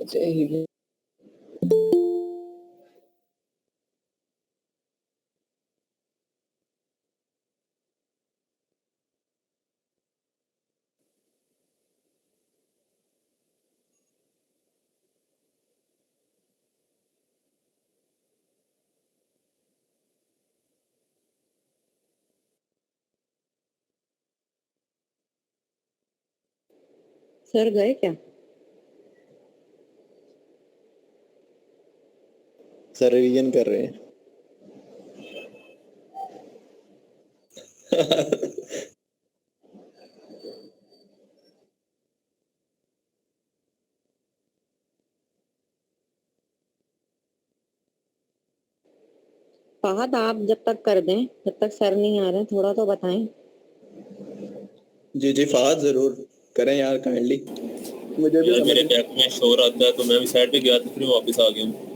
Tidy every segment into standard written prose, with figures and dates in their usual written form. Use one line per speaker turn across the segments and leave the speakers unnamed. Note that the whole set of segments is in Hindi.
अच्छा,
सर गए क्या?
सर रिवीजन कर रहे हैं।
फहद आप जब तक कर दें, जब तक सर नहीं आ रहे थोड़ा तो बताएं।
जी फहद जरूर करें यार काइंडली। मुझे भी
यार मेरे
समझ
बैक में शोर आता है तो मैं भी साइड पे गया तो फिर वापस आ गया हूँ।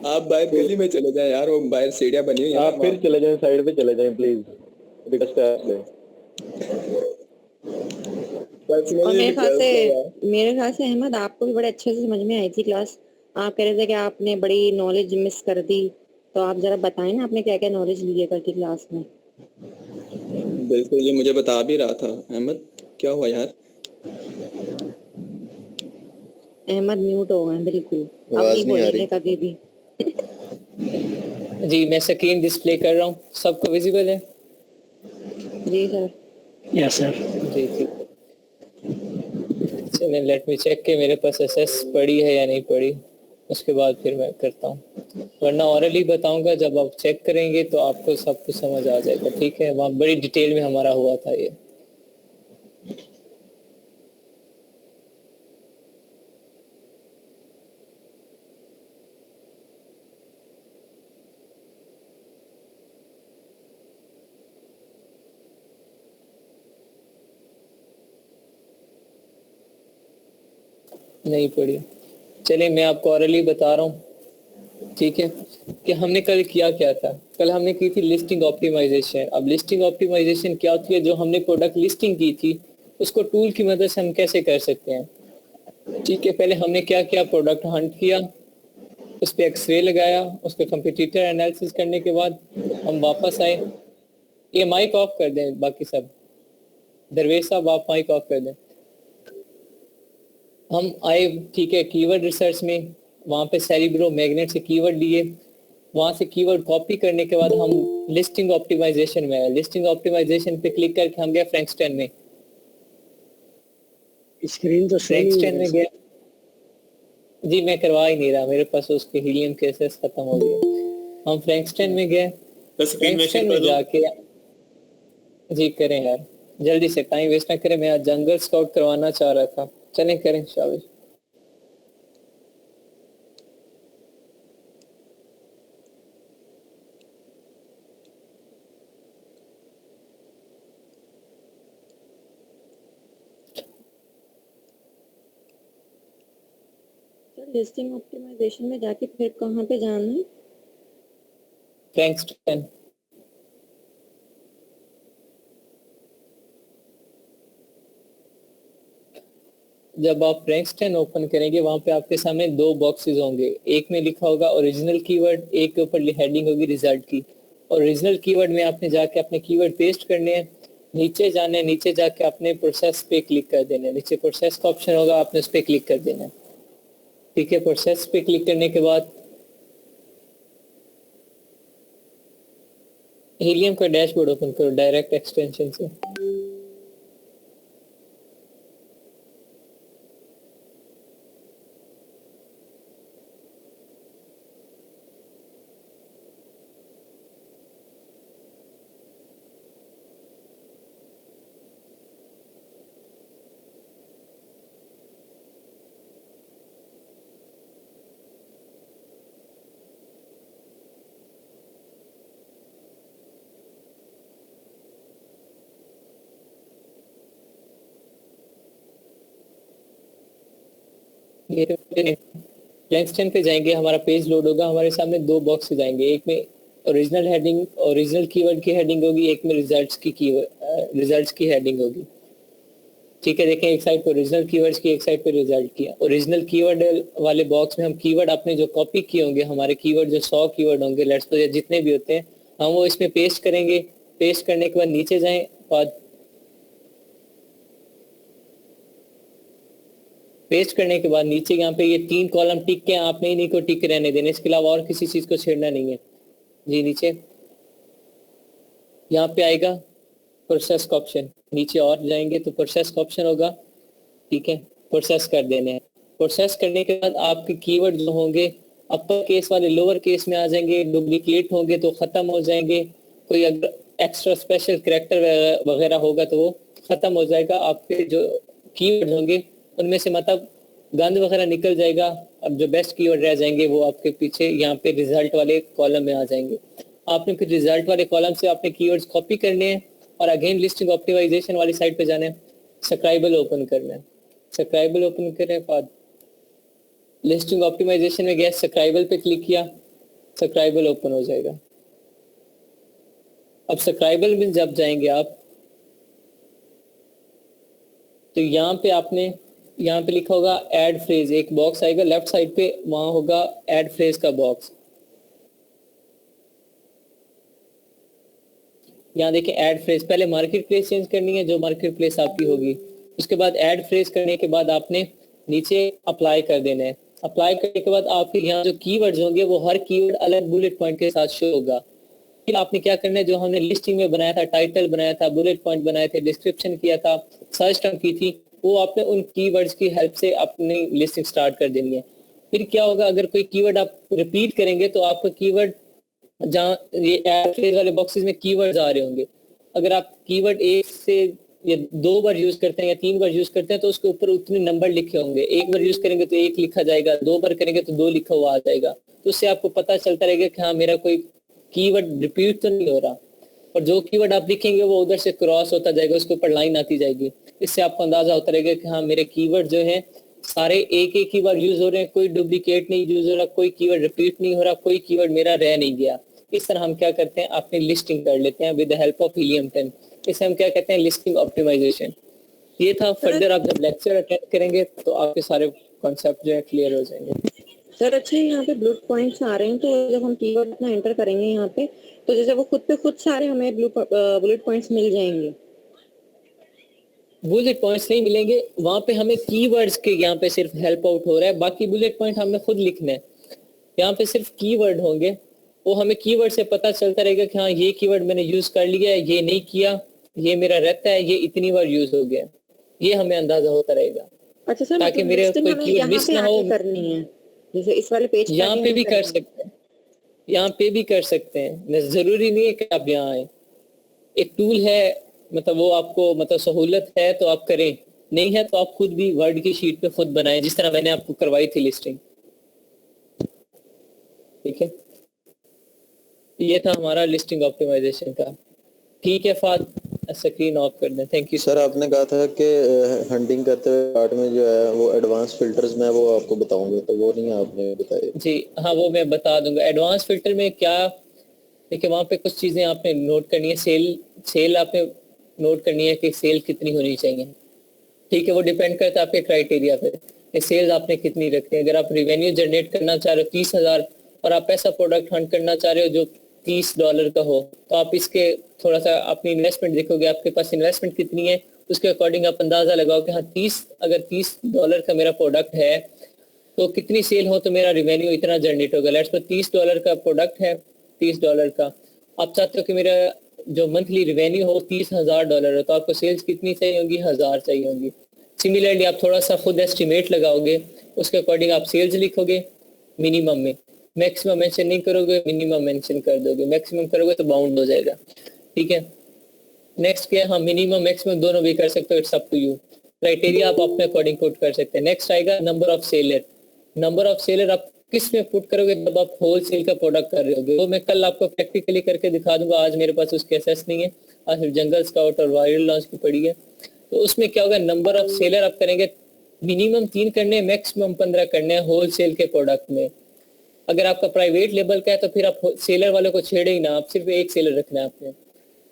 आप बाहर गली में चले जाएं यार, वो बाहर सीढ़ियां बनी हुई है।
आप फिर चले जाएं, साइड पे चले जाएं प्लीज, रिक्वेस्ट है आपसे।
और मेरे ख्याल से अहमद आपको भी बड़े अच्छे से समझ में आई थी क्लास। आप कह रहे थे कि आपने बड़ी नॉलेज मिस कर दी, तो आप जरा बताएं ना आपने क्या क्या नॉलेज ली है कल की क्लास में।
बिल्कुल, ये मुझे बता भी रहा था। अहमद क्या हुआ यार?
अहमद म्यूट हो गए बिल्कुल, अब
आवाज
नहीं
नहीं आ
बोलेंगे
रही।
कभी भी।
जी मैं स्क्रीन डिस्प्ले कर रहा हूँ, सबको विजिबल है?
जी सर।
Yes sir.
जी ठीक। चलिए लेट मी चेक के मेरे पास एसएस पड़ी है या नहीं पड़ी, उसके बाद फिर मैं करता हूँ, वरना ऑरली बताऊंगा। जब आप चेक करेंगे तो आपको सब कुछ समझ आ जाएगा। ठीक है, वहाँ बड़ी डिटेल में हमारा हुआ था ये। नहीं पड़ी। चलिए मैं आपको ऑरली बता रहा हूँ, ठीक है, कि हमने कल किया क्या था। कल हमने की थी लिस्टिंग ऑप्टिमाइजेशन। अब लिस्टिंग ऑप्टिमाइजेशन क्या होती है? जो हमने प्रोडक्ट लिस्टिंग की थी उसको टूल की मदद से हम कैसे कर सकते हैं। ठीक है, पहले हमने क्या किया, प्रोडक्ट हंट किया, उस पर एक्सरे लगाया, उसको कंपटीटर एनालिसिस करने के बाद हम वापस आए। ये माइक ऑफ कर दें बाकी सब, दरवेश साहब आप माइक ऑफ कर दें। हम आए, ठीक है, कीवर्ड रिसर्च में, वहाँ पे सेरिब्रो मैग्नेट से कीवर्ड लिए, वहाँ से कीवर्ड कॉपी करने के बाद हम लिस्टिंग ऑप्टिमाइजेशन में आए। लिस्टिंग ऑप्टिमाइजेशन पे क्लिक करके हम गए फ्रैंकस्टन में।
स्क्रीन तो
फ्रैंकस्टन में गए, जी मैं करवा ही नहीं रहा, मेरे पास उसके हीलियम केसेस खत्म हो गए। हम फ्रैंकस्टन में गए, फ्रैंकस्टन में जाके, जी करें यार जल्दी से, टाइम वेस्ट ना करें। मैं आज जंगल स्काउट करवाना चाह रहा था, चलें करें शाबाश।
लिस्टिंग ऑप्टिमाइजेशन में जाके फिर कहाँ पे जाना है?
फ्रैंकस्टन। जब आप फ्रैंकस्टन ओपन करेंगे वहां पे आपके सामने दो बॉक्सेस होंगे, एक में लिखा होगा ओरिजिनल कीवर्ड, एक के ऊपर हेडिंग होगी रिजल्ट की। ओरिजिनल कीवर्ड में आपने जाके अपने कीवर्ड पेस्ट करने हैं, नीचे जाने, नीचे जाके अपने प्रोसेस पे क्लिक कर देना है, नीचे प्रोसेस का ऑप्शन होगा, आपने उस पर क्लिक कर देना है। ठीक है, प्रोसेस पे क्लिक करने के बाद हीलियम का डैशबोर्ड ओपन करो डायरेक्ट एक्सटेंशन से। फ्रैंकस्टन पे जाएंगे, हमारा पेज लोड होगा, हमारे सामने दो बॉक्स जाएंगे, एक में ओरिजिनल हेडिंग, ओरिजिनल कीवर्ड की हेडिंग होगी, एक में रिजल्ट्स की हेडिंग होगी। ठीक है, देखें एक साइड पे ओरिजिनल कीवर्ड्स की, एक साइड पे रिजल्ट किया। ओरिजिनल कीवर्ड वाले बॉक्स में हम कीवर्ड अपने जो कॉपी किए होंगे, हमारे कीवर्ड जो 100 कीवर्ड होंगे लेट्स सपोज, जितने भी होते हैं, हम वो इसमें पेस्ट करेंगे। पेस्ट करने के बाद नीचे जाएं, बाद पेस्ट करने के बाद नीचे यहाँ पे ये 3 कॉलम टिक के आपने इन्हीं को टिक रहने देने, इसके अलावा और किसी चीज को छेड़ना नहीं है जी। नीचे यहाँ पे आएगा प्रोसेस का ऑप्शन, नीचे और जाएंगे तो प्रोसेस का ऑप्शन होगा, ठीक है, प्रोसेस कर देने हैं। प्रोसेस करने के बाद आपके कीवर्ड जो होंगे अपर केस वाले लोअर केस में आ जाएंगे, डुप्लीकेट होंगे तो खत्म हो जाएंगे, कोई अगर एक्स्ट्रा स्पेशल कैरेक्टर वगैरह होगा तो वो खत्म हो जाएगा। आपके जो कीवर्ड होंगे उनमें से मतलब गंद वगैरह निकल जाएगा। अब जो बेस्ट कीवर्ड रह जाएंगे वो आपके पीछे यहाँ पे रिजल्ट वाले कॉलम में आ जाएंगे। आपने फिर रिजल्ट वाले कॉलम से आपने कीवर्ड्स कॉपी करने हैं और अगेन लिस्टिंग ऑप्टिमाइजेशन वाली साइड पे जाना है, सब्सक्राइबल ओपन करना है। सब्सक्राइबल ओपन करने के बाद लिस्टिंग ऑप्टिमाइजेशन में गया, सब्सक्राइबल पे क्लिक किया, सब्सक्राइबल ओपन हो जाएगा। अब सब्सक्राइबल में जब जाएंगे आप तो यहाँ पे आपने यहाँ पे लिखा होगा ऐड फ्रेज, एक बॉक्स आएगा लेफ्ट साइड पे, वहां होगा ऐड फ्रेज का बॉक्स। यहाँ देखिए ऐड फ्रेज, पहले मार्केट प्लेस चेंज करनी है जो मार्केट प्लेस आपकी होगी, उसके बाद ऐड फ्रेज करने के बाद आपने नीचे अप्लाई कर देना है। अप्लाई करने के बाद आपके यहाँ जो कीवर्ड्स होंगे वो हर कीवर्ड अलग बुलेट पॉइंट के साथ शो होगा। फिर आपने क्या करना है, जो हमने लिस्टिंग में बनाया था, टाइटल बनाया था, बुलेट पॉइंट बनाए थे, डिस्क्रिप्शन किया था, सर्च टर्म की थी, वो आपने उन कीवर्ड्स की हेल्प से अपनी लिस्टिंग स्टार्ट कर देनी है। फिर क्या होगा, अगर कोई कीवर्ड आप रिपीट करेंगे तो आपका कीवर्ड जहाँ ये ऐड फ्रेज वाले बॉक्सेस में कीवर्ड्स आ रहे होंगे, अगर आप कीवर्ड एक से या 2 बार यूज करते हैं या 3 बार यूज करते हैं तो उसके ऊपर उतने नंबर लिखे होंगे। 1 बार यूज करेंगे तो 1 लिखा जाएगा, 2 बार करेंगे तो 2 लिखा हुआ आ जाएगा। तो उससे आपको पता चलता रहेगा कि हाँ मेरा कोई कीवर्ड रिपीट तो नहीं हो रहा, और जो कीवर्ड आप लिखेंगे वो उधर से क्रॉस होता जाएगा, उसके ऊपर लाइन आती जाएगी। इससे आपको अंदाजा होता रहेगा कि हाँ मेरे कीवर्ड जो है सारे एक ही बार यूज हो रहे हैं, कोई डुप्लीकेट नहीं यूज हो रहा, कोई कीवर्ड रिपीट नहीं हो रहा, कोई कीवर्ड मेरा रह नहीं गया। इस तरह हम क्या करते हैं, अपनी लिस्टिंग कर लेते हैं with the help of helium 10। इसे हम क्या कहते हैं, लिस्टिंग ऑप्टिमाइजेशन। ये था। फर्दर आप जब लेक्चर अटेंड करेंगे तो आपके सारे कॉन्सेप्ट जो है क्लियर हो जाएंगे।
सर अच्छा, यहाँ पे बुलेट पॉइंट्स आ रहे हैं, तो जब हम कीवर्ड अपना एंटर करेंगे यहाँ पे, तो जैसे वो खुद पे खुद सारे हमें बुलेट पॉइंट्स मिल जाएंगे?
बुलेट पॉइंट्स नहीं मिलेंगे, वहां पे हमें कीवर्ड्स के यहाँ पे सिर्फ हेल्प आउट हो रहा है, बाकी बुलेट पॉइंट हमें खुद लिखना है। यहाँ पे सिर्फ कीवर्ड होंगे, वो हमें कीवर्ड से पता चलता रहेगा कि हाँ ये कीवर्ड मैंने यूज कर लिया है, ये नहीं किया, ये मेरा रहता है, ये इतनी बार यूज हो गया, ये हमें अंदाजा होता रहेगा।
अच्छा सर,
ताकि मेरे कोई कीवर्ड मिस ना हो।
करनी है जैसे इस वाले पेज
यहाँ पे भी कर सकते हैं, यहाँ पे भी कर सकते हैं, जरूरी नहीं है कि आप यहाँ आए। एक टूल है, मतलब वो आपको मतलब सहूलत है तो आप करें, नहीं है तो आप खुद भी वर्ड की शीट पे खुद बनाएं, जिस तरह मैंने आपको करवाई थी लिस्टिंग। ठीक है, ये था हमारा लिस्टिंग ऑप्टिमाइजेशन का। ठीक है फाद, स्क्रीन ऑफ कर दें। Thank you
sir. आपने कहा था कि हंटिंग करते हुए पार्ट में जो है वो एडवांस फिल्टर्स में वो आपको बताऊंगा, तो वो नहीं आपने बताया
जी। हाँ वो मैं बता दूंगा। एडवांस फिल्टर में क्या, देखिए वहाँ पे कुछ चीज़ें आपने नोट करनी है। सेल आपने नोट करनी है कि सेल कितनी होनी चाहिए। ठीक है, वो डिपेंड करता है आपके क्राइटेरिया पे कि सेल्स आपने कितनी रखनी है। अगर आप रिवेन्यू जनरेट करना चाह रहे हो 30,000 और आप ऐसा प्रोडक्ट हंट करना चाह रहे हो जो $30 का हो, तो आप इसके थोड़ा सा अपनी इन्वेस्टमेंट देखोगे, आपके पास इन्वेस्टमेंट कितनी है, उसके अकॉर्डिंग आप अंदाजा लगाओ कि हाँ अगर $30 का मेरा प्रोडक्ट है तो कितनी सेल हो तो मेरा रिवेन्यू इतना जनरेट होगा। लेट्स सपोज $30 का प्रोडक्ट है, $30 का आप चाहते हो कि मेरा जो मंथली रिवेन्यू हो $30,000 हो, तो आपको सेल्स कितनी चाहिए होंगी, 1000 चाहिए होंगी। सिमिलरली आप थोड़ा सा खुद एस्टिमेट लगाओगे, उसके अकॉर्डिंग आप सेल्स लिखोगे मिनिमम में, मैक्सिमम मेंशन नहीं करोगे, मिनिमम मेंशन कर दोगे। मैक्सिमम करोगे तो बाउंड हो जाएगा। ठीक है, नेक्स्ट क्या है, हाँ मिनिमम मैक्सिमम दोनों भी कर सकते हो, it's up to you. Criteria आप अपने अकॉर्डिंग पुट कर सकते हैं। नेक्स्ट आएगा number of seller. Number of seller आप किस में पुट करोगे, जब आप होल सेल का प्रोडक्ट कर रहे होगे। वो मैं कल आपको प्रैक्टिकली करके दिखा दूंगा, आज मेरे पास उसके एसेस नहीं है, आज सिर्फ जंगल स्काउट और वायरल लॉन्च की पड़ी है। तो उसमें क्या होगा, नंबर ऑफ सेलर आप करेंगे मिनिमम 3 करने, मैक्सिमम 15 करने होल सेल के प्रोडक्ट में। अगर आपका प्राइवेट लेवल का है तो फिर आप सेलर वाले को छेड़े ही ना, आप सिर्फ एक सेलर रखना है आपने।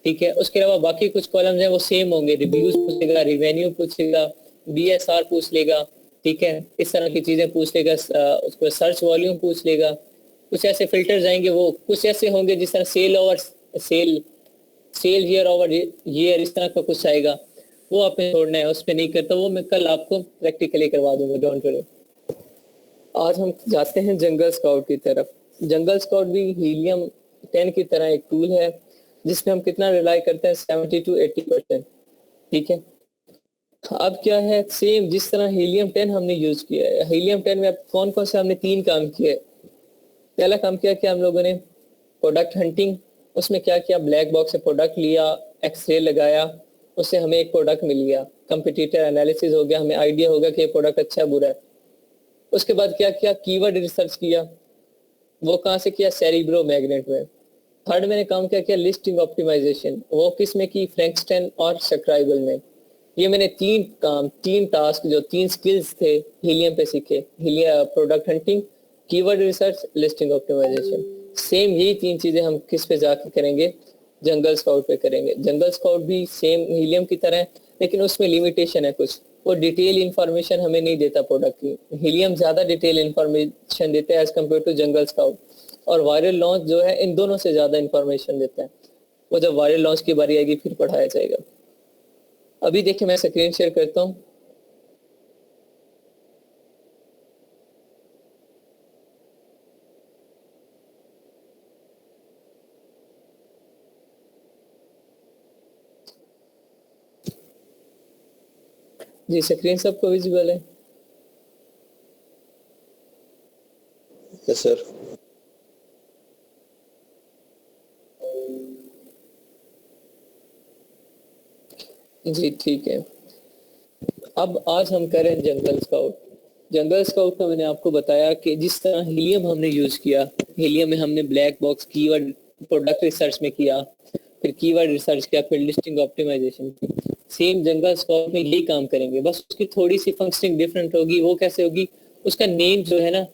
ठीक है। उसके अलावा बाकी कुछ कॉलम्स हैं वो सेम होंगे, रिव्यूज पूछेगा, रिवेन्यू पूछेगा, बीएसआर पूछ लेगा, ठीक है, इस तरह की चीजें पूछ लेगा, उसको सर्च वॉल्यूम पूछ लेगा। कुछ ऐसे फिल्टर्स आएंगे, वो कुछ ऐसे होंगे जिस तरह सेल ईयर ओवर ईयर, इस तरह का कुछ आएगा, वो आपने छोड़ना है, उस पर नहीं करता, वो मैं कल आपको प्रैक्टिकली करवा दूंगा, डोंट वरी। आज हम जाते हैं जंगल स्काउट की तरफ। जंगल स्काउट भी हीलियम 10 की तरह एक टूल है जिसमें हम कितना रिलाई करते हैं, 70 to 80%, ठीक है। अब क्या है, सेम जिस तरह हीलियम 10 हमने यूज किया है, हीलियम 10 में अब कौन कौन से हमने 3 काम किए। पहला काम किया हम लोगों ने प्रोडक्ट हंटिंग, उसमें क्या किया, ब्लैक बॉक्स से प्रोडक्ट लिया, एक्सरे लगाया, उससे हमें एक प्रोडक्ट मिल गया, कंपटीटर एनालिसिस हो गया, हमें आइडिया होगा कि ये प्रोडक्ट अच्छा है बुरा है। उसके बाद क्या किया, कीवर्ड रिसर्च किया, वो कहाँ से किया, सेरिब्रो मैग्नेट में। थर्ड मैंने काम क्या लिस्टिंग ऑप्टिमाइजेशन, वो किस में की, फ्रैंकस्टन और स्क्राइबल में। ये मैंने 3 टास्क, जो 3 स्किल्स थे हीलियम पे सीखे, product hunting, keyword research, listing optimization. Same यही 3 चीजें हम किस पे जाके करेंगे, जंगल स्काउट पे करेंगे। जंगल स्काउट भी सेम हीलियम की तरह है, लेकिन उसमें लिमिटेशन है कुछ, वो डिटेल इंफॉर्मेशन हमें नहीं देता प्रोडक्ट की। हीलियम ज्यादा डिटेल इंफॉर्मेशन देता है as compare to Jungle Scout, और वायरल लॉन्च जो है इन दोनों से ज्यादा इंफॉर्मेशन देता है। वो जब वायरल लॉन्च की बारी आएगी फिर पढ़ाया जाएगा। अभी देखिए मैं स्क्रीन शेयर करता हूँ। जी स्क्रीन सबको विजिबल है?
Yes sir.
जी ठीक है। अब आज हम करें जंगल स्काउट। जंगल स्काउट का मैंने आपको बताया कि जिस तरह हीलियम हमने यूज किया, हीलियम में हमने black box keyword product research में किया, फिर कीवर्ड रिसर्च किया, फिर लिस्टिंग ऑप्टिमाइजेशन की। सेम जंगल स्काउट में यही काम करेंगे, बस उसकी थोड़ी सी फंक्शनिंग डिफरेंट होगी। वो कैसे होगी, उसका नेम जो है ना,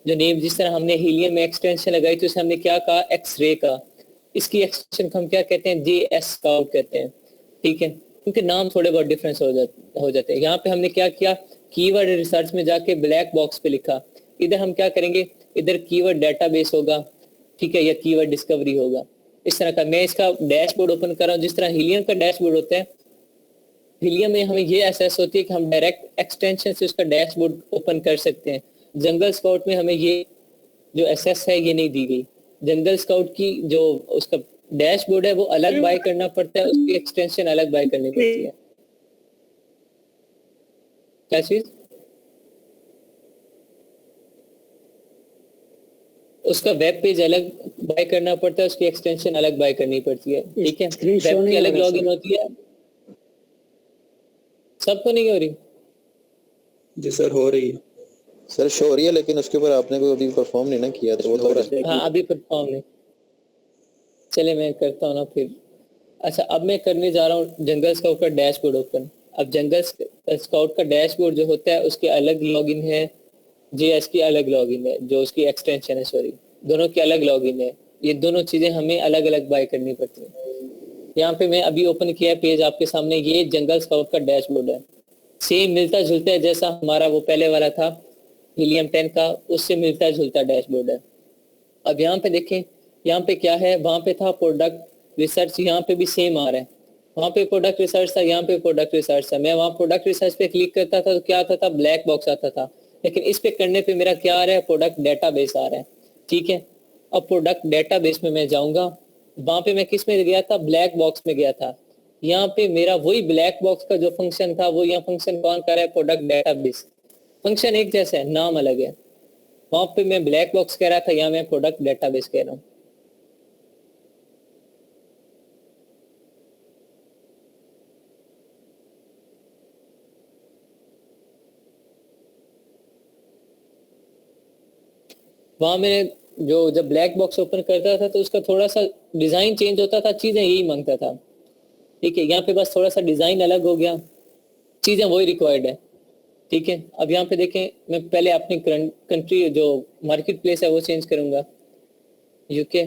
जो नेम जिस तरह हमने हीलियम में एक्सटेंशन लगाई थी उसे हमने क्या कहा, एक्सरे का। इसकी एक्सटेंशन को हम क्या कहते हैं, JS स्काउट कहते हैं, ठीक है। उनके नाम थोड़े बहुत डिफरेंस हो जाते हैं। यहाँ पे हमने क्या किया, कीवर्ड रिसर्च में जाके ब्लैक बॉक्स पे लिखा। इधर हम क्या करेंगे, इधर कीवर्ड डेटाबेस होगा, ठीक है, या कीवर्ड डिस्कवरी होगा, इस तरह का। मैं इसका डैशबोर्ड ओपन कर रहा हूँ, जिस तरह हीलियम का डैशबोर्ड होता है, हीलियम में हमें ये एसेस होती है कि हम डायरेक्ट एक्सटेंशन से उसका डैशबोर्ड ओपन कर सकते हैं। जंगल स्काउट में हमें ये जो एसेस है ये नहीं दी गई। जंगल स्काउट की जो उसका डैशबोर्ड है वो अलग बाय करना पड़ता है, उसकी एक्सटेंशन अलग बाय करनी पड़ती है। क्या चीज, उसका वेब पेज अलग बाय करना पड़ता है, उसकी एक्सटेंशन अलग बाय करनी पड़ती है, ठीक है।
Screen show
वेब की
नहीं
अलग
हो रहा
लॉगिन होती है। सबको नहीं हो रही?
जी सर हो रही है।
सर शो हो रही है, लेकिन उसके ऊपर आपने कोई अभी परफॉर्म नहीं ना किया, तो वो हो रहा है।
हाँ अभी परफॉर्म नहीं। चले मैं करता हूँ ना फिर। अच्छा अब मैं करने जा रहा हूँ जंगल स्काउट का डैशबोर्ड ओपन। अब जंगल स्काउट का डैशबोर्ड जो होता है उसके अलग लॉगिन है, JS की अलग लॉगिन है, जो उसकी एक्सटेंशन है, सॉरी, दोनों की अलग लॉगिन है। ये दोनों चीजें हमें अलग अलग बाय करनी पड़ती है। यहाँ पे मैं अभी ओपन किया है पेज आपके सामने, ये जंगल स्काउट का डैशबोर्ड है। सेम मिलता जुलता है जैसा हमारा वो पहले वाला था हीलियम 10 का, उससे मिलता जुलता डैशबोर्ड है। अब यहाँ पे देखें, यहाँ पे क्या है, वहां पे था प्रोडक्ट रिसर्च, यहाँ पे भी सेम आ रहा है। वहां पे प्रोडक्ट रिसर्च था, यहाँ पे प्रोडक्ट रिसर्च था। मैं वहां प्रोडक्ट रिसर्च पे क्लिक करता था तो क्या आता था, ब्लैक बॉक्स आता था। लेकिन इस पे करने पे मेरा क्या आ रहा है, प्रोडक्ट डेटाबेस आ रहा है, ठीक है। अब प्रोडक्ट डेटाबेस में मैं जाऊंगा, वहां पे मैं किस में गया था, ब्लैक बॉक्स में गया था। यहाँ पे मेरा वही ब्लैक बॉक्स का जो फंक्शन था वो यहाँ फंक्शन कौन कर रहा है, प्रोडक्ट डेटाबेस। फंक्शन एक जैसा है, नाम अलग है। वहां पे मैं ब्लैक बॉक्स कह रहा था, यहाँ मैं प्रोडक्ट डेटाबेस कह रहा हूँ। वहां मैंने जो जब ब्लैक बॉक्स ओपन करता था तो उसका थोड़ा सा डिजाइन चेंज होता था, चीजें यही मांगता था, ठीक है। यहाँ पे बस थोड़ा सा डिजाइन अलग हो गया, चीजें वही रिक्वायर्ड है, ठीक है। अब यहाँ पे देखें, मैं पहले अपनी कंट्री जो मार्केट प्लेस है वो चेंज करूंगा, यूके।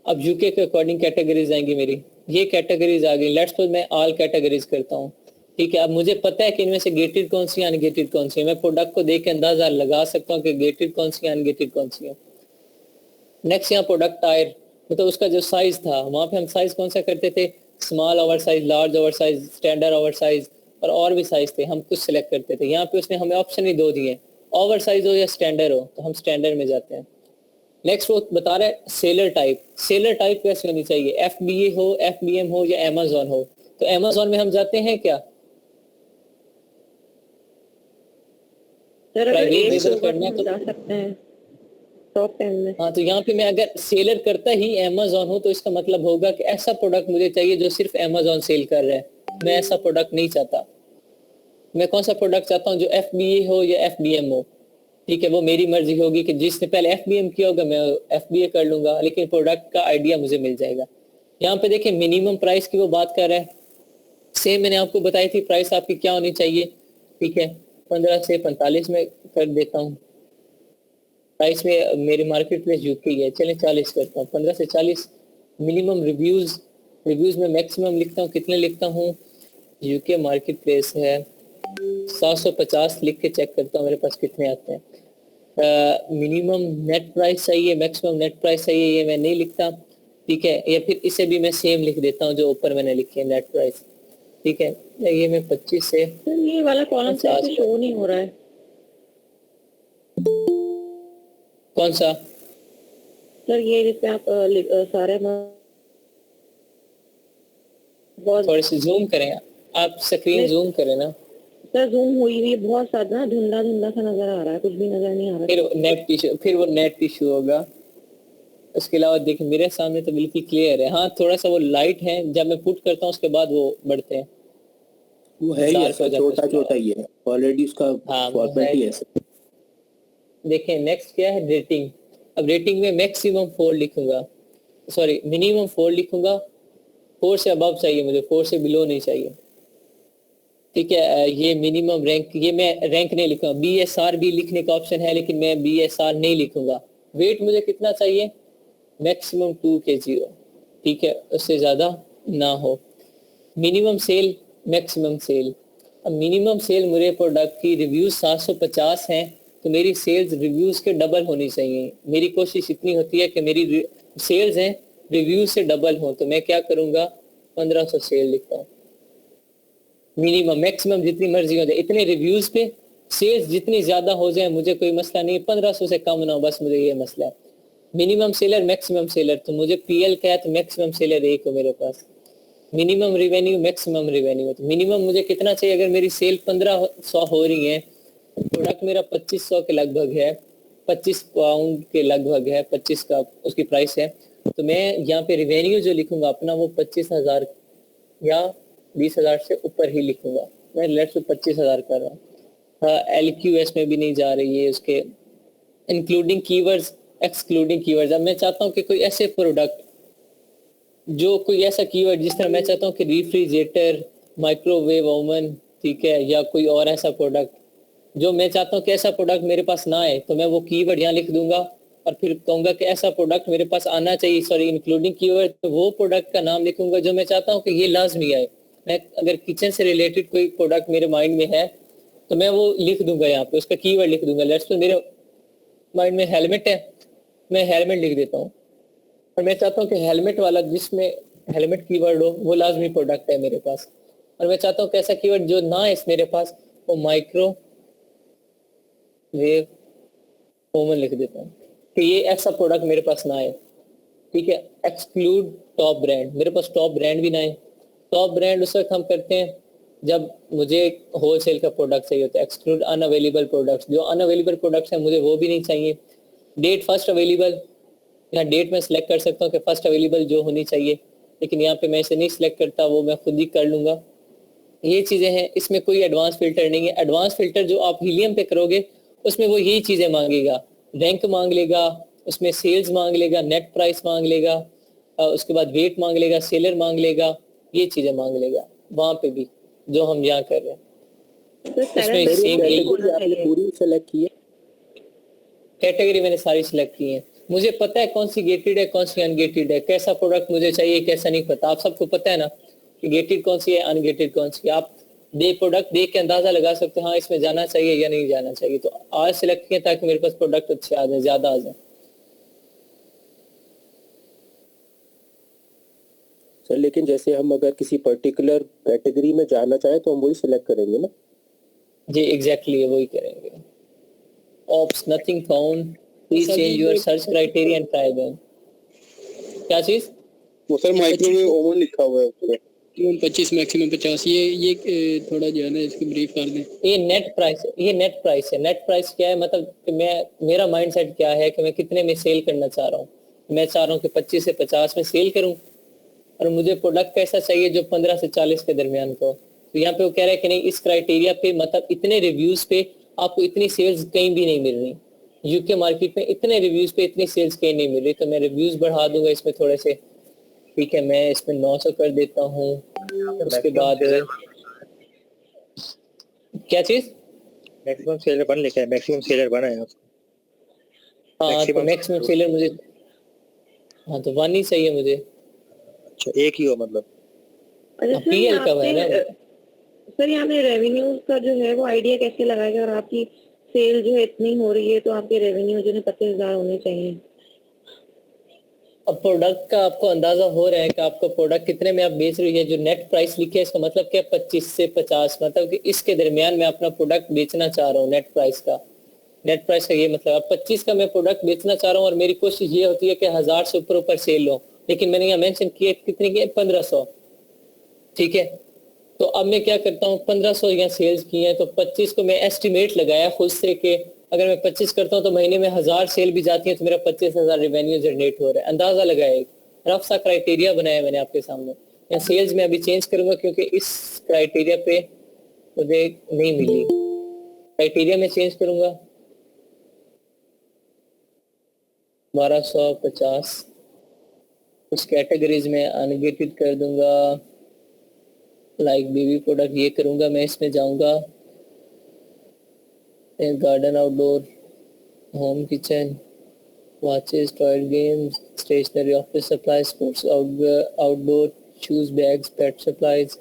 अब यूके के अकॉर्डिंग कैटेगरीज आएंगी मेरी, ये कैटेगरीज आ गई। लेट्स सपोज मैं ऑल कैटेगरीज करता हूँ, ठीक है। अब मुझे पता है कि इनमें से गेटेड कौन सी है, अनगेटेड कौन सी है। मैं प्रोडक्ट को देख के अंदाजा लगा सकता हूँ कि गेटेड कौन सी है, अनगेटेड कौन सी है। नेक्स्ट यहाँ प्रोडक्ट टायर, मतलब उसका जो साइज था, वहां पे हम साइज कौन सा करते थे, small over size, large over size, standard over size और भी साइज थे, हम कुछ सिलेक्ट करते थे। यहाँ पे उसने हमें ऑप्शन ही दो दिए, ओवर साइज हो या स्टैंडर्ड हो, तो हम स्टैंडर्ड में जाते हैं। नेक्स्ट वो बता रहा है सेलर टाइप। सेलर टाइप कैसे होनी चाहिए, FBA हो, FBM हो या Amazon हो। तो Amazon में हम जाते हैं क्या,
सर अगर
प्राइवेट
एक
लेबल
होगा
करना है
तो
तो
जा सकते हैं टॉप 10 में।
हाँ, तो यहाँ पे मैं अगर सेलर करता ही Amazon हो तो इसका मतलब होगा कि ऐसा प्रोडक्ट मुझे चाहिए जो सिर्फ Amazon सेल कर रहा है। मैं ऐसा प्रोडक्ट नहीं चाहता। मैं कौन सा प्रोडक्ट चाहता हूँ, जो FBA हो या FBM हो, ठीक है। वो मेरी मर्जी होगी कि जिसने पहले FBM किया होगा मैं FBA कर लूंगा, लेकिन प्रोडक्ट का आइडिया मुझे मिल जाएगा। यहाँ पे देखिए मिनिमम प्राइस की वो बात कर रहा है। सेम मैंने आपको बताई थी प्राइस आपकी क्या होनी चाहिए, ठीक है। 15 से 45 में कर देता हूँ। प्राइस में मेरे मार्केट प्लेस यूके है, चलें 40 करता हूँ, 15 से 40। मिनिमम रिव्यूज, रिव्यूज में मैक्सिमम लिखता हूँ, कितने लिखता हूँ, यूके मार्केट प्लेस है 750 लिख के चेक करता हूँ मेरे पास कितने आते हैं। मिनिमम नेट प्राइस सही है, मैक्सिमम नेट प्राइस सही है, ये मैं नहीं लिखता, ठीक है। या फिर इसे भी मैं सेम लिख देता हूँ जो ऊपर मैंने लिखे है, नेट प्राइस, ठीक है। ये मैं 25 से
सर ये वाला कॉलम से शो नहीं हो रहा है।
कौन सा,
सर ये जिसपे आप सारे बहुत
थोड़े से जूम करें, आप स्क्रीन जूम करें ना।
सर जूम हुई हुई बहुत ज्यादा धुंधला धुंधला सा नजर आ रहा है, कुछ भी नजर नहीं आ रहा।
फिर वो नेट इशू होगा। उसके अलावा देखिए मेरे सामने तो बिल्कुल क्लियर है। हाँ, थोड़ा सा वो लाइट है, जब मैं पुट करता हूँ उसके बाद वो बढ़ते हैं।
वो है ही ऐसा, छोटा छोटा ही है ऑलरेडी, उसका
हाँ,
फॉर्मेट ही ऐसा।
देखिए नेक्स्ट क्या है, रेटिंग। अब रेटिंग में मैक्सिमम 4 लिखूंगा, सॉरी मिनिमम 4 लिखूंगा। 4 से अबव चाहिए मुझे, 4 से बिलो नहीं चाहिए, ठीक है। ये मिनिमम रैंक, ये मैं रैंक नहीं लिखूंगा। BSR भी लिखने का ऑप्शन है, लेकिन मैं BSR नहीं लिखूंगा। वेट मुझे कितना चाहिए, मैक्सिमम 2 kg हो, ठीक है, उससे ज्यादा ना हो। Minimum sale, maximum sale. अब मिनिमम सेल मेरे प्रोडक्ट की रिव्यूज 750 हैं, तो मेरी सेल्स रिव्यूज के डबल होनी चाहिए। मेरी कोशिश इतनी होती है कि मेरी सेल्स हैं रिव्यूज से डबल हो, तो मैं क्या करूंगा 1500 सेल लिखता हूँ। मिनिमम, मैक्सिमम जितनी मर्जी हो जाए, इतने रिव्यूज पे सेल्स जितनी ज्यादा हो जाए मुझे कोई मसला नहीं, 1500 से कम ना हो, बस मुझे ये मसला है। मिनिमम सेलर, मैक्सिमम सेलर, तो मुझे PL का है तो मैक्सिमम सेलर एक हो मेरे पास। मिनिमम रिवेन्यू, मैक्सिमम रिवेन्यू, तो मिनिमम मुझे कितना चाहिए, अगर मेरी सेल 1500 हो रही है, प्रोडक्ट मेरा 2500 के लगभग है, 25 पाउंड के लगभग है, 25 का उसकी प्राइस है, तो मैं यहाँ पे रिवेन्यू जो लिखूंगा अपना वो 25,000 या 20,000 से ऊपर ही लिखूंगा। मैं लेट्स से 25,000 कर रहा हूँ। हाँ, LQS में भी नहीं जा रही है उसके, इंक्लूडिंग कीवर्ड्स, एक्सक्लूडिंग कीवर्ड्स। अब मैं चाहता हूँ कि कोई ऐसे प्रोडक्ट जो कोई ऐसा कीवर्ड, जिस तरह मैं चाहता हूँ कि रेफ्रिजरेटर, माइक्रोवेव ओवन, ठीक है, या कोई और ऐसा प्रोडक्ट जो मैं चाहता हूँ कि ऐसा प्रोडक्ट मेरे पास ना आए, तो मैं वो कीवर्ड यहाँ लिख दूंगा और फिर कहूंगा कि ऐसा प्रोडक्ट मेरे पास आना चाहिए, सॉरी इंक्लूडिंग कीवर्ड, तो वो प्रोडक्ट का नाम लिखूंगा जो मैं चाहता हूँ कि ये लाजमी आए। मैं अगर किचन से रिलेटेड कोई प्रोडक्ट मेरे माइंड में है तो मैं वो लिख दूंगा, यहाँ पे उसका कीवर्ड लिख दूंगा। लेट्स तो मेरे माइंड में हेलमेट है, मैं हेलमेट लिख देता हूँ, और मैं चाहता हूँ कि हेलमेट वाला जिसमें हेलमेट कीवर्ड हो वो लाजमी प्रोडक्ट है मेरे पास। और मैं चाहता हूँ कि ऐसा कीवर्ड जो ना है मेरे पास, वो माइक्रो वेव ओवन लिख देता हूँ कि ये ऐसा प्रोडक्ट मेरे पास ना आए, ठीक है। एक्सक्लूड टॉप ब्रांड, मेरे पास टॉप ब्रांड भी ना है। टॉप ब्रांड उस वक्त हम करते हैं जब मुझे होलसेल का प्रोडक्ट चाहिए होता है। एक्सक्लूड अनअवेलेबल प्रोडक्ट्स, जो अनअवेलेबल प्रोडक्ट्स हैं मुझे वो भी नहीं चाहिए। डेट फर्स्ट अवेलेबल, यहाँ डेट में सिलेक्ट कर सकता हूँ कि फर्स्ट अवेलेबल जो होनी चाहिए, लेकिन यहाँ पे मैं इसे नहीं सिलेक्ट करता, वो मैं खुद ही कर लूंगा। ये चीजें हैं, इसमें कोई एडवांस फिल्टर नहीं है। एडवांस फिल्टर जो आप हीलियम पे करोगे उसमें वो यही चीजें मांगेगा, रैंक मांग लेगा, उसमें सेल्स मांग लेगा, नेट प्राइस मांग लेगा, उसके बाद वेट मांग लेगा, सेलर मांग लेगा, ये चीजें मांग लेगा वहां पे भी जो हम यहाँ कर रहे हैं। इसमें सेम
कैटेगरी आपने पूरी सेलेक्ट की है?
कैटेगरी मैंने सारी सिलेक्ट की है। मुझे पता है कौन सी गेटेड है कौन सी अनगेटेड है, कैसा प्रोडक्ट मुझे चाहिए कैसा नहीं पता, आप सबको पता है ना कि गेटेड कौन सी है अनगेटेड कौन सी है। आप प्रोडक्ट देख के अंदाजा लगा सकते हैं हाँ इसमें जाना चाहिए या नहीं जाना चाहिए। तो आज सिलेक्ट किया ताकि मेरे पास प्रोडक्ट अच्छे आ जाए, ज्यादा आ जाए।
सर लेकिन जैसे हम अगर किसी पर्टिकुलर कैटेगरी में जाना चाहें तो हम वही सिलेक्ट करेंगे ना?
जी एग्जैक्टली वही करेंगे। Ops nothing found, please change your search criteria and try again. क्या चीज?
वो सर माइक्रोवेव ओवन लिखा हुआ है उसमें।
25 मैक्सिमम 50 ये थोड़ा जो है ना इसको ब्रीफ कर दें।
ये नेट प्राइस है, ये नेट प्राइस है। नेट प्राइस क्या है मतलब कि मेरा माइंडसेट क्या है कि मैं कितने में सेल करना चाह रहा हूँ। मैं चाह रहा हूँ कि 25 से 50 में सेल करूँ और मुझे प्रोडक्ट कैसा चाहिए जो 15 से 40 के दरमियान को। तो यहाँ पे वो कह रहा है कि नहीं इस क्राइटेरिया पे मतलब इतने रिव्यूज पे आपको इतनी सेल्स कहीं भी नहीं मिल रही। यूके मार्केट में इतने रिव्यूज पे इतनी सेल्स कहीं नहीं मिल रही, तो मैं रिव्यूज बढ़ा दूंगा इसमें थोड़े से। ठीक है, मैं इसमें 900 कर देता हूँ। उसके बाद क्या चीज?
मैक्सिमम सेलर बन लिखा है, मैक्सिमम सेलर बना है।
हाँ तो मैक्सिमम सेलर मुझे, हाँ तो 1 ही चाहिए मुझे।
अच्छा एक ही हो मतलब।
अच्छा सर
PL का है ना।
सर यहाँ पे रेवेन्यू का जो है वो आइडिया कैसे लगाएगा? अगर आपकी सेल जो है इतनी हो रही है तो आपके रेवेन्यू जो है 25,000 होने चाहिए।
अब प्रोडक्ट का आपको अंदाजा हो रहा है कि आपका प्रोडक्ट कितने में आप बेच रही है। जो नेट प्राइस लिखे है इसका मतलब क्या 25 से 50, मतलब कि इसके दरमियान मैं अपना प्रोडक्ट बेचना चाह रहा हूँ। नेट प्राइस का ये मतलब अब 25 का मैं प्रोडक्ट बेचना चाह रहा हूँ और मेरी कोशिश ये होती है कि 1000 से ऊपर सेल हो। लेकिन मैंने यहाँ मेंशन किया कितने की 1500। ठीक है, तो अब मैं क्या करता हूँ 1500 यहाँ सेल्स की है तो 25 को मैं एस्टिमेट लगाया खुद से कि अगर मैं 25 करता हूँ तो महीने में 1000 सेल भी जाती है तो मेरा 25,000 रेवेन्यू जनरेट हो रहा है। अंदाजा लगाया, रफ सा क्राइटेरिया बनाया मैंने आपके सामने। या सेल्स में अभी चेंज करूंगा क्योंकि इस क्राइटेरिया पे मुझे नहीं मिली। क्राइटेरिया में चेंज करूंगा 1250। कुछ कैटेगरीज में अनगेटेड कर दूंगा, लाइक बेबी प्रोडक्ट ये करूंगा मैं। इसमें जाऊंगा garden outdoor, home kitchen, watches, toy games, stationery, office supply, sports outdoor, shoes, bags, pet supplies,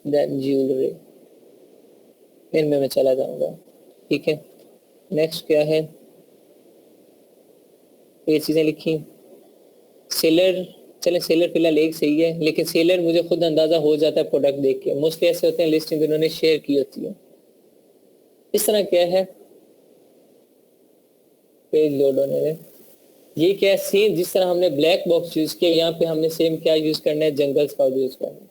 then jewellery. इनमें मैं चला जाऊंगा। ठीक है, नेक्स्ट क्या है? ये चीजें लिखी। सेलर, चले सेलर फिलहाल एक सही है, लेकिन सेलर मुझे खुद अंदाजा हो जाता है प्रोडक्ट देख के। मोस्टली ऐसे होते हैं लिस्टिंग उन्होंने शेयर की होती है। इस तरह क्या है, पेज लोड होने में ये क्या है, सेम जिस तरह हमने ब्लैक बॉक्स यूज किया यहाँ पे हमने सेम क्या यूज करना है, जंगल स्काउट यूज करना है।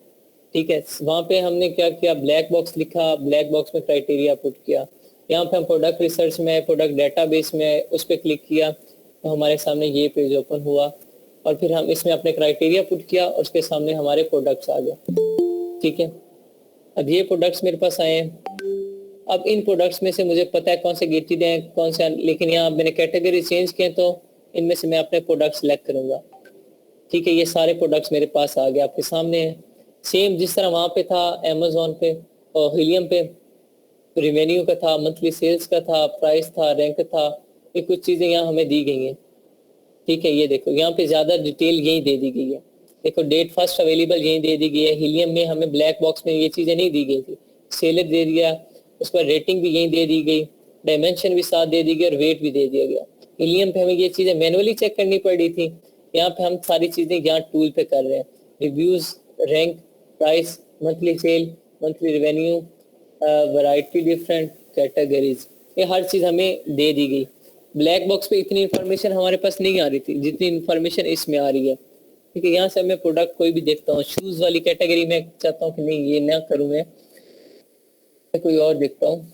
ठीक है, वहां पे हमने क्या किया, ब्लैक बॉक्स लिखा, ब्लैक बॉक्स में क्राइटेरिया पुट किया। यहाँ पे हम प्रोडक्ट रिसर्च में, प्रोडक्ट डेटाबेस में उस पर क्लिक किया तो हमारे सामने ये पेज ओपन हुआ और फिर हम इसमें अपने क्राइटेरिया पुट किया और उसके सामने हमारे प्रोडक्ट्स आ गए। ठीक है, अब ये प्रोडक्ट्स मेरे पास आए हैं। अब इन प्रोडक्ट्स में से मुझे पता है कौन से गेटेड हैं कौन से, लेकिन यहाँ मैंने कैटेगरी चेंज किए तो इनमें से मैं अपने प्रोडक्ट सेलेक्ट करूंगा। ठीक है, ये सारे प्रोडक्ट्स मेरे पास आ गए आपके सामने हैं। सेम जिस तरह वहाँ पे था अमेजोन पे और हीलियम पे रेवेन्यू का था, मंथली सेल्स का था, प्राइस था, रैंक था, ये कुछ चीज़ें यहाँ हमें दी गई हैं। ठीक है, ये देखो यहाँ पे ज़्यादा डिटेल यही दे दी गई है। देखो डेट फर्स्ट अवेलेबल यही दे दी गई है। हीलियम में हमें ब्लैक बॉक्स में ये चीज़ें नहीं दी गई थी, सेलर दे दिया, उस पर रेटिंग भी यही दे दी गई, डायमेंशन भी साथ दे दी गई और वेट भी दे दिया गया। हीलियम पे हमें ये चीज़ें मैनुअली चेक करनी पड़ रही थी, यहाँ पे हम सारी चीज़ें यहाँ टूल पे कर रहे हैं। Reviews, rank, price, monthly cell, monthly revenue, variety, different categories, ये हर चीज़ हमें दे दी गई। ब्लैक बॉक्स पे इतनी इन्फॉर्मेशन हमारे पास नहीं आ रही थी जितनी इन्फॉर्मेशन इसमें आ रही है। ठीक है, यहाँ से मैं प्रोडक्ट कोई भी देखता हूँ, शूज़ वाली कैटेगरी में चाहता हूँ कि नहीं ये ना करूँ मैं कोई और देखता हूँ।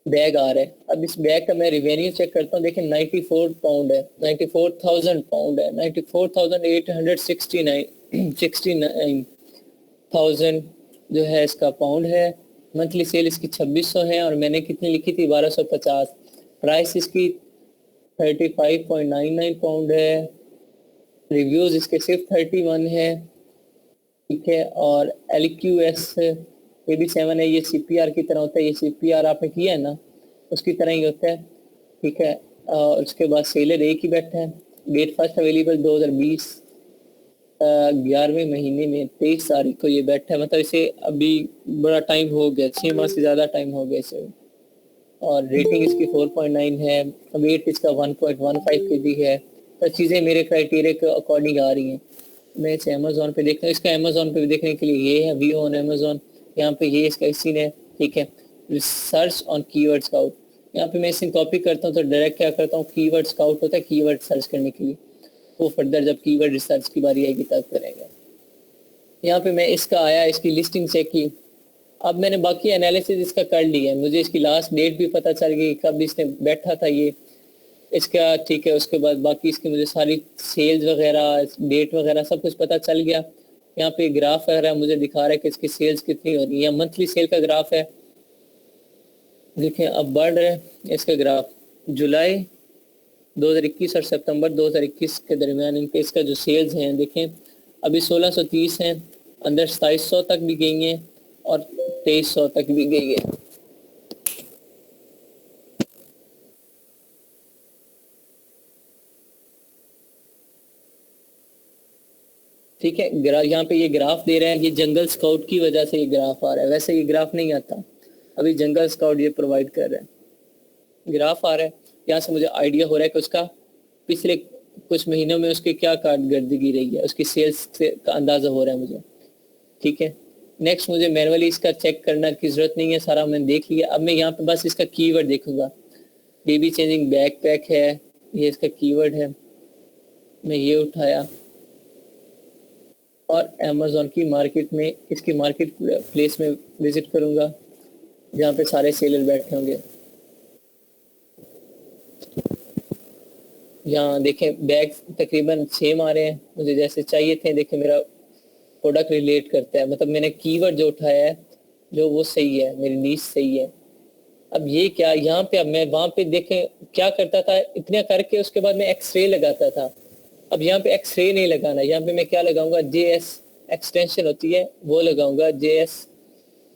बैग आ रहा है, अब इस बैग का मैं रिवेन्यू चेक करता हूँ। देखिए 94 पाउंड है, 94,000 पाउंड है, 69,000 जो है इसका पाउंड है। मंथली सेल इसकी 2600 है और मैंने कितनी लिखी थी 1250। प्राइस इसकी 35.99 पाउंड है। रिव्यूज इसके सिर्फ 31 है। ठीक है, और LQS ये भी 7 है। ये CPR की तरह होता है, ये CPR आपने किया है ना उसकी तरह ही होता है। ठीक है, और उसके बाद सेलर एक ही बैठा है। डेट फर्स्ट अवेलेबल 2020 11वें महीने में 23 तारीख को ये बैठा है। मतलब इसे अभी बड़ा टाइम हो गया, 6 माह से ज़्यादा टाइम हो गया इसे। और रेटिंग इसकी 4.9 है, वेट इसका 1.15 kg है। तो चीज़ें मेरे क्राइटेरिया के अकॉर्डिंग आ रही हैं। मैं इसे अमेजोन पे देख रहा हूँ। इसका अमेजोन पे भी देखने के लिए ये है व्यू ऑन अमेजोन। यहाँ पे ये इसका सीन है, ठीक है। सर्च ऑन कीवर्ड स्काउट, यहाँ पे मैं इसे कॉपी करता हूँ तो डायरेक्ट क्या करता हूँ, कीवर्ड स्काउट होता है कीवर्ड सर्च करने के लिए। वो फर्दर जब कीवर्ड रिसर्च की बारी आएगी तब करेंगे। यहाँ पे मैं इसका आया, इसकी लिस्टिंग चेक की। अब मैंने बाकी एनालिसिस इसका कर लिया है, मुझे इसकी लास्ट डेट भी पता चल गई कब इसने बैठा था ये इसका, ठीक है। उसके बाद बाकी इसकी मुझे सारी सेल्स वगैरह, डेट वगैरह सब कुछ पता चल गया। यहाँ पे ग्राफ वगैरह मुझे दिखा रहा है कि इसकी सेल्स कितनी हो रही है। मंथली सेल का ग्राफ है, देखें अब बढ़ रहा है इसका ग्राफ। जुलाई 2021 और सितंबर 2021 के दरमियान इनके इसका जो सेल्स हैं देखें, अभी 1630 हैं, अंदर 2700 तक भी गई हैं और 2300 तक भी गई है। ठीक है, यहाँ पे ये ग्राफ दे रहे हैं, ये जंगल स्काउट की वजह से ये ग्राफ आ रहा है, वैसे ये ग्राफ नहीं आता। अभी जंगल स्काउट ये प्रोवाइड कर रहे हैं, ग्राफ आ रहा है। यहाँ से मुझे आइडिया हो रहा है कि उसका पिछले कुछ महीनों में उसकी क्या कारकर्दगी रही है, उसकी सेल्स का अंदाजा हो रहा है मुझे, ठीक है। नेक्स्ट मुझे मैनुअली इसका चेक करना की जरूरत नहीं है, सारा मैंने देख लिया। अब मैं यहाँ पे बस इसका कीवर्ड देखूंगा। बेबी चेंजिंग बैकपैक है, ये इसका कीवर्ड है। मैं ये उठाया और अमेजोन की मार्केट में, इसकी मार्केट प्लेस में विजिट करूंगा जहाँ पे सारे सेलर बैठे होंगे। यहाँ देखें बैग तकरीबन सेम आ रहे हैं, मुझे जैसे चाहिए थे। देखें मेरा प्रोडक्ट रिलेट करता है, मतलब मैंने कीवर्ड जो उठाया है जो वो सही है, मेरी नीश सही है। अब ये क्या, यहाँ पे अब मैं वहाँ पे देखें क्या करता था, इतना करके उसके बाद मैं एक्सरे लगाता था। अब यहाँ पे एक्सरे नहीं लगाना, यहाँ पे मैं क्या लगाऊंगा, JS एक्सटेंशन होती है वो लगाऊंगा। JS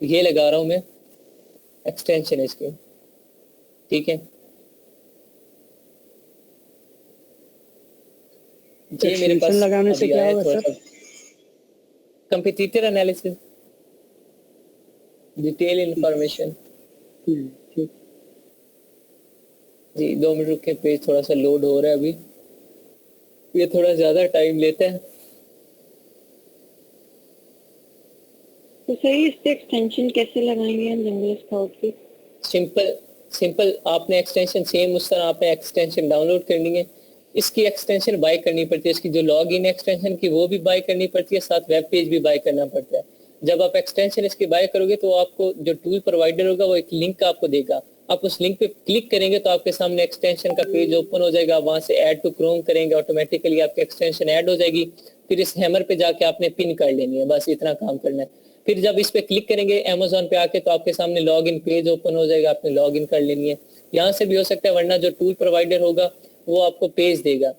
ये लगा रहा हूँ मैं, एक्सटेंशन है इसकी, ठीक है। ये मेरे पास लगाने से क्या होगा sir? Competitor analysis, detail information. जी 2 मिनट रुके, पेज थोड़ा सा लोड हो रहा है अभी, ये थोड़ा ज्यादा टाइम लेता है।
तो सही इससे एक्सटेंशन कैसे लगाएंगे हम जंगल स्काउट की?
सिंपल आपने एक्सटेंशन सेम उस तरह आपने एक्सटेंशन डाउनलोड करनी है। इसकी एक्सटेंशन बाय करनी पड़ती है, इसकी जो लॉग इन एक्सटेंशन की वो भी बाय करनी पड़ती है, साथ वेब पेज भी बाय करना पड़ता है। जब आप एक्सटेंशन इसकी बाय करोगे तो आपको जो टूल प्रोवाइडर होगा वो एक लिंक आपको देगा, आप उस लिंक पे क्लिक करेंगे तो आपके सामने एक्सटेंशन का पेज ओपन हो जाएगा। वहां से ऐड टू क्रोम करेंगे, ऑटोमेटिकली आपकी एक्सटेंशन ऐड हो जाएगी। फिर इस हैमर पे जाके आपने पिन कर लेनी है, बस इतना काम करना है। फिर जब इस पे क्लिक करेंगे अमेजोन पे आके तो आपके सामने लॉग इन पेज ओपन हो जाएगा, आपने लॉग इन कर लेनी है। यहाँ से भी हो सकता है, वरना जो टूल प्रोवाइडर होगा वो आपको पेज देगा,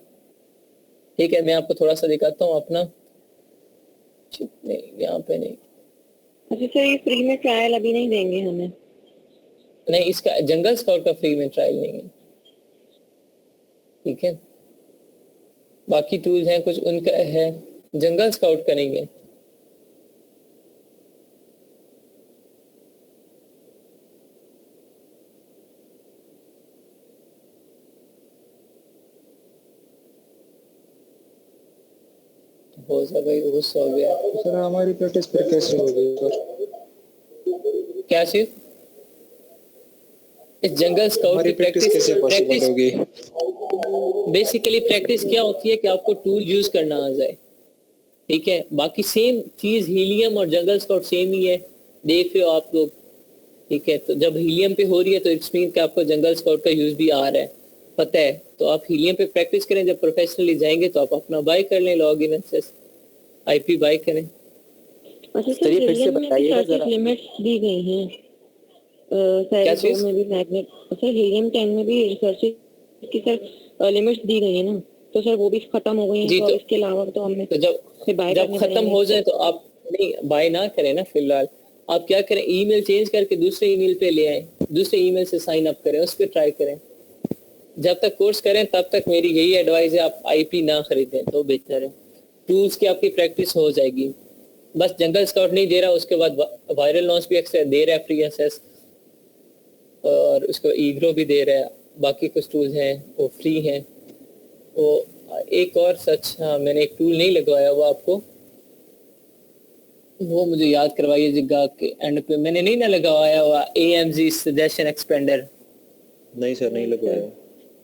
ठीक है। मैं आपको थोड़ा सा दिखाता हूँ अपना, नहीं यहाँ पे नहीं।
अच्छा सर, ये फ्री में ट्रायल अभी नहीं देंगे हमें?
नहीं, इसका जंगल स्काउट का फ्री में ट्रायल नहीं है, ठीक है। बाकी टूल्स हैं कुछ उनका है, जंगल स्काउट का नहीं है। भाई गुस्सा हो गया
सर, हमारी प्रैक्टिस फिर कैसे होगी सर?
क्या चीज? इस जंगल स्काउट की
प्रैक्टिस कैसे पॉसिबल होगी?
बेसिकली प्रैक्टिस क्या होती है कि आपको टूल यूज करना आ जाए, ठीक है। बाकी सेम चीज हीलियम और जंगल स्काउट सेम ही है, देख रहे हो आप लोग, ठीक है। तो जब हीलियम पे हो रही है तो इट्स मीन कि आपको जंगल स्काउट का यूज भी आ रहा है, पता है। तो आप हीलियम पे प्रैक्टिस करें, जब प्रोफेशनली जाएंगे तो आप अपना बाय कर लें, log in access IP buy करें।
अच्छा सर, हीलियम में भी सर्किट लिमिट्स दी गई हैं, सर में भी मैग्नेट, सर हीलियम 10 में भी सर्किट की सर लिमिट्स दी गई है ना, तो सर वो भी खत्म हो गई हैं। तो इसके अलावा तो हमें
तो जब खत्म हो जाए तो आप नहीं बाय ना करें ना, फिलहाल आप क्या करें, ईमेल चेंज करके दूसरे ईमेल पे ले आए, दूसरे ईमेल से साइन अप करें, उस पर ट्राई करें। जब तक कोर्स करें तब तक मेरी यही एडवाइस है, आप आईपी ना खरीदें तो बेहतर है। टूल्स की आपकी प्रैक्टिस हो जाएगी। बस जंगल स्काउट नहीं दे रहा, उसके बाद वायरल लॉन्च भी अक्सर दे रहा है फ्री एक्सेस, और उसको ईग्रो भी दे रहा है। बाकी कुछ टूल्स हैं वो फ्री हैं। वो एक और सच, हाँ मैंने एक टूल नहीं लगवाया वो आपको, वो मुझे याद करवाइए जगह के एंड पे। मैंने नहीं ना लगवाया हुआ AMG सजेशन एक्सपेंडर।
नहीं सर, नहीं लगवाया।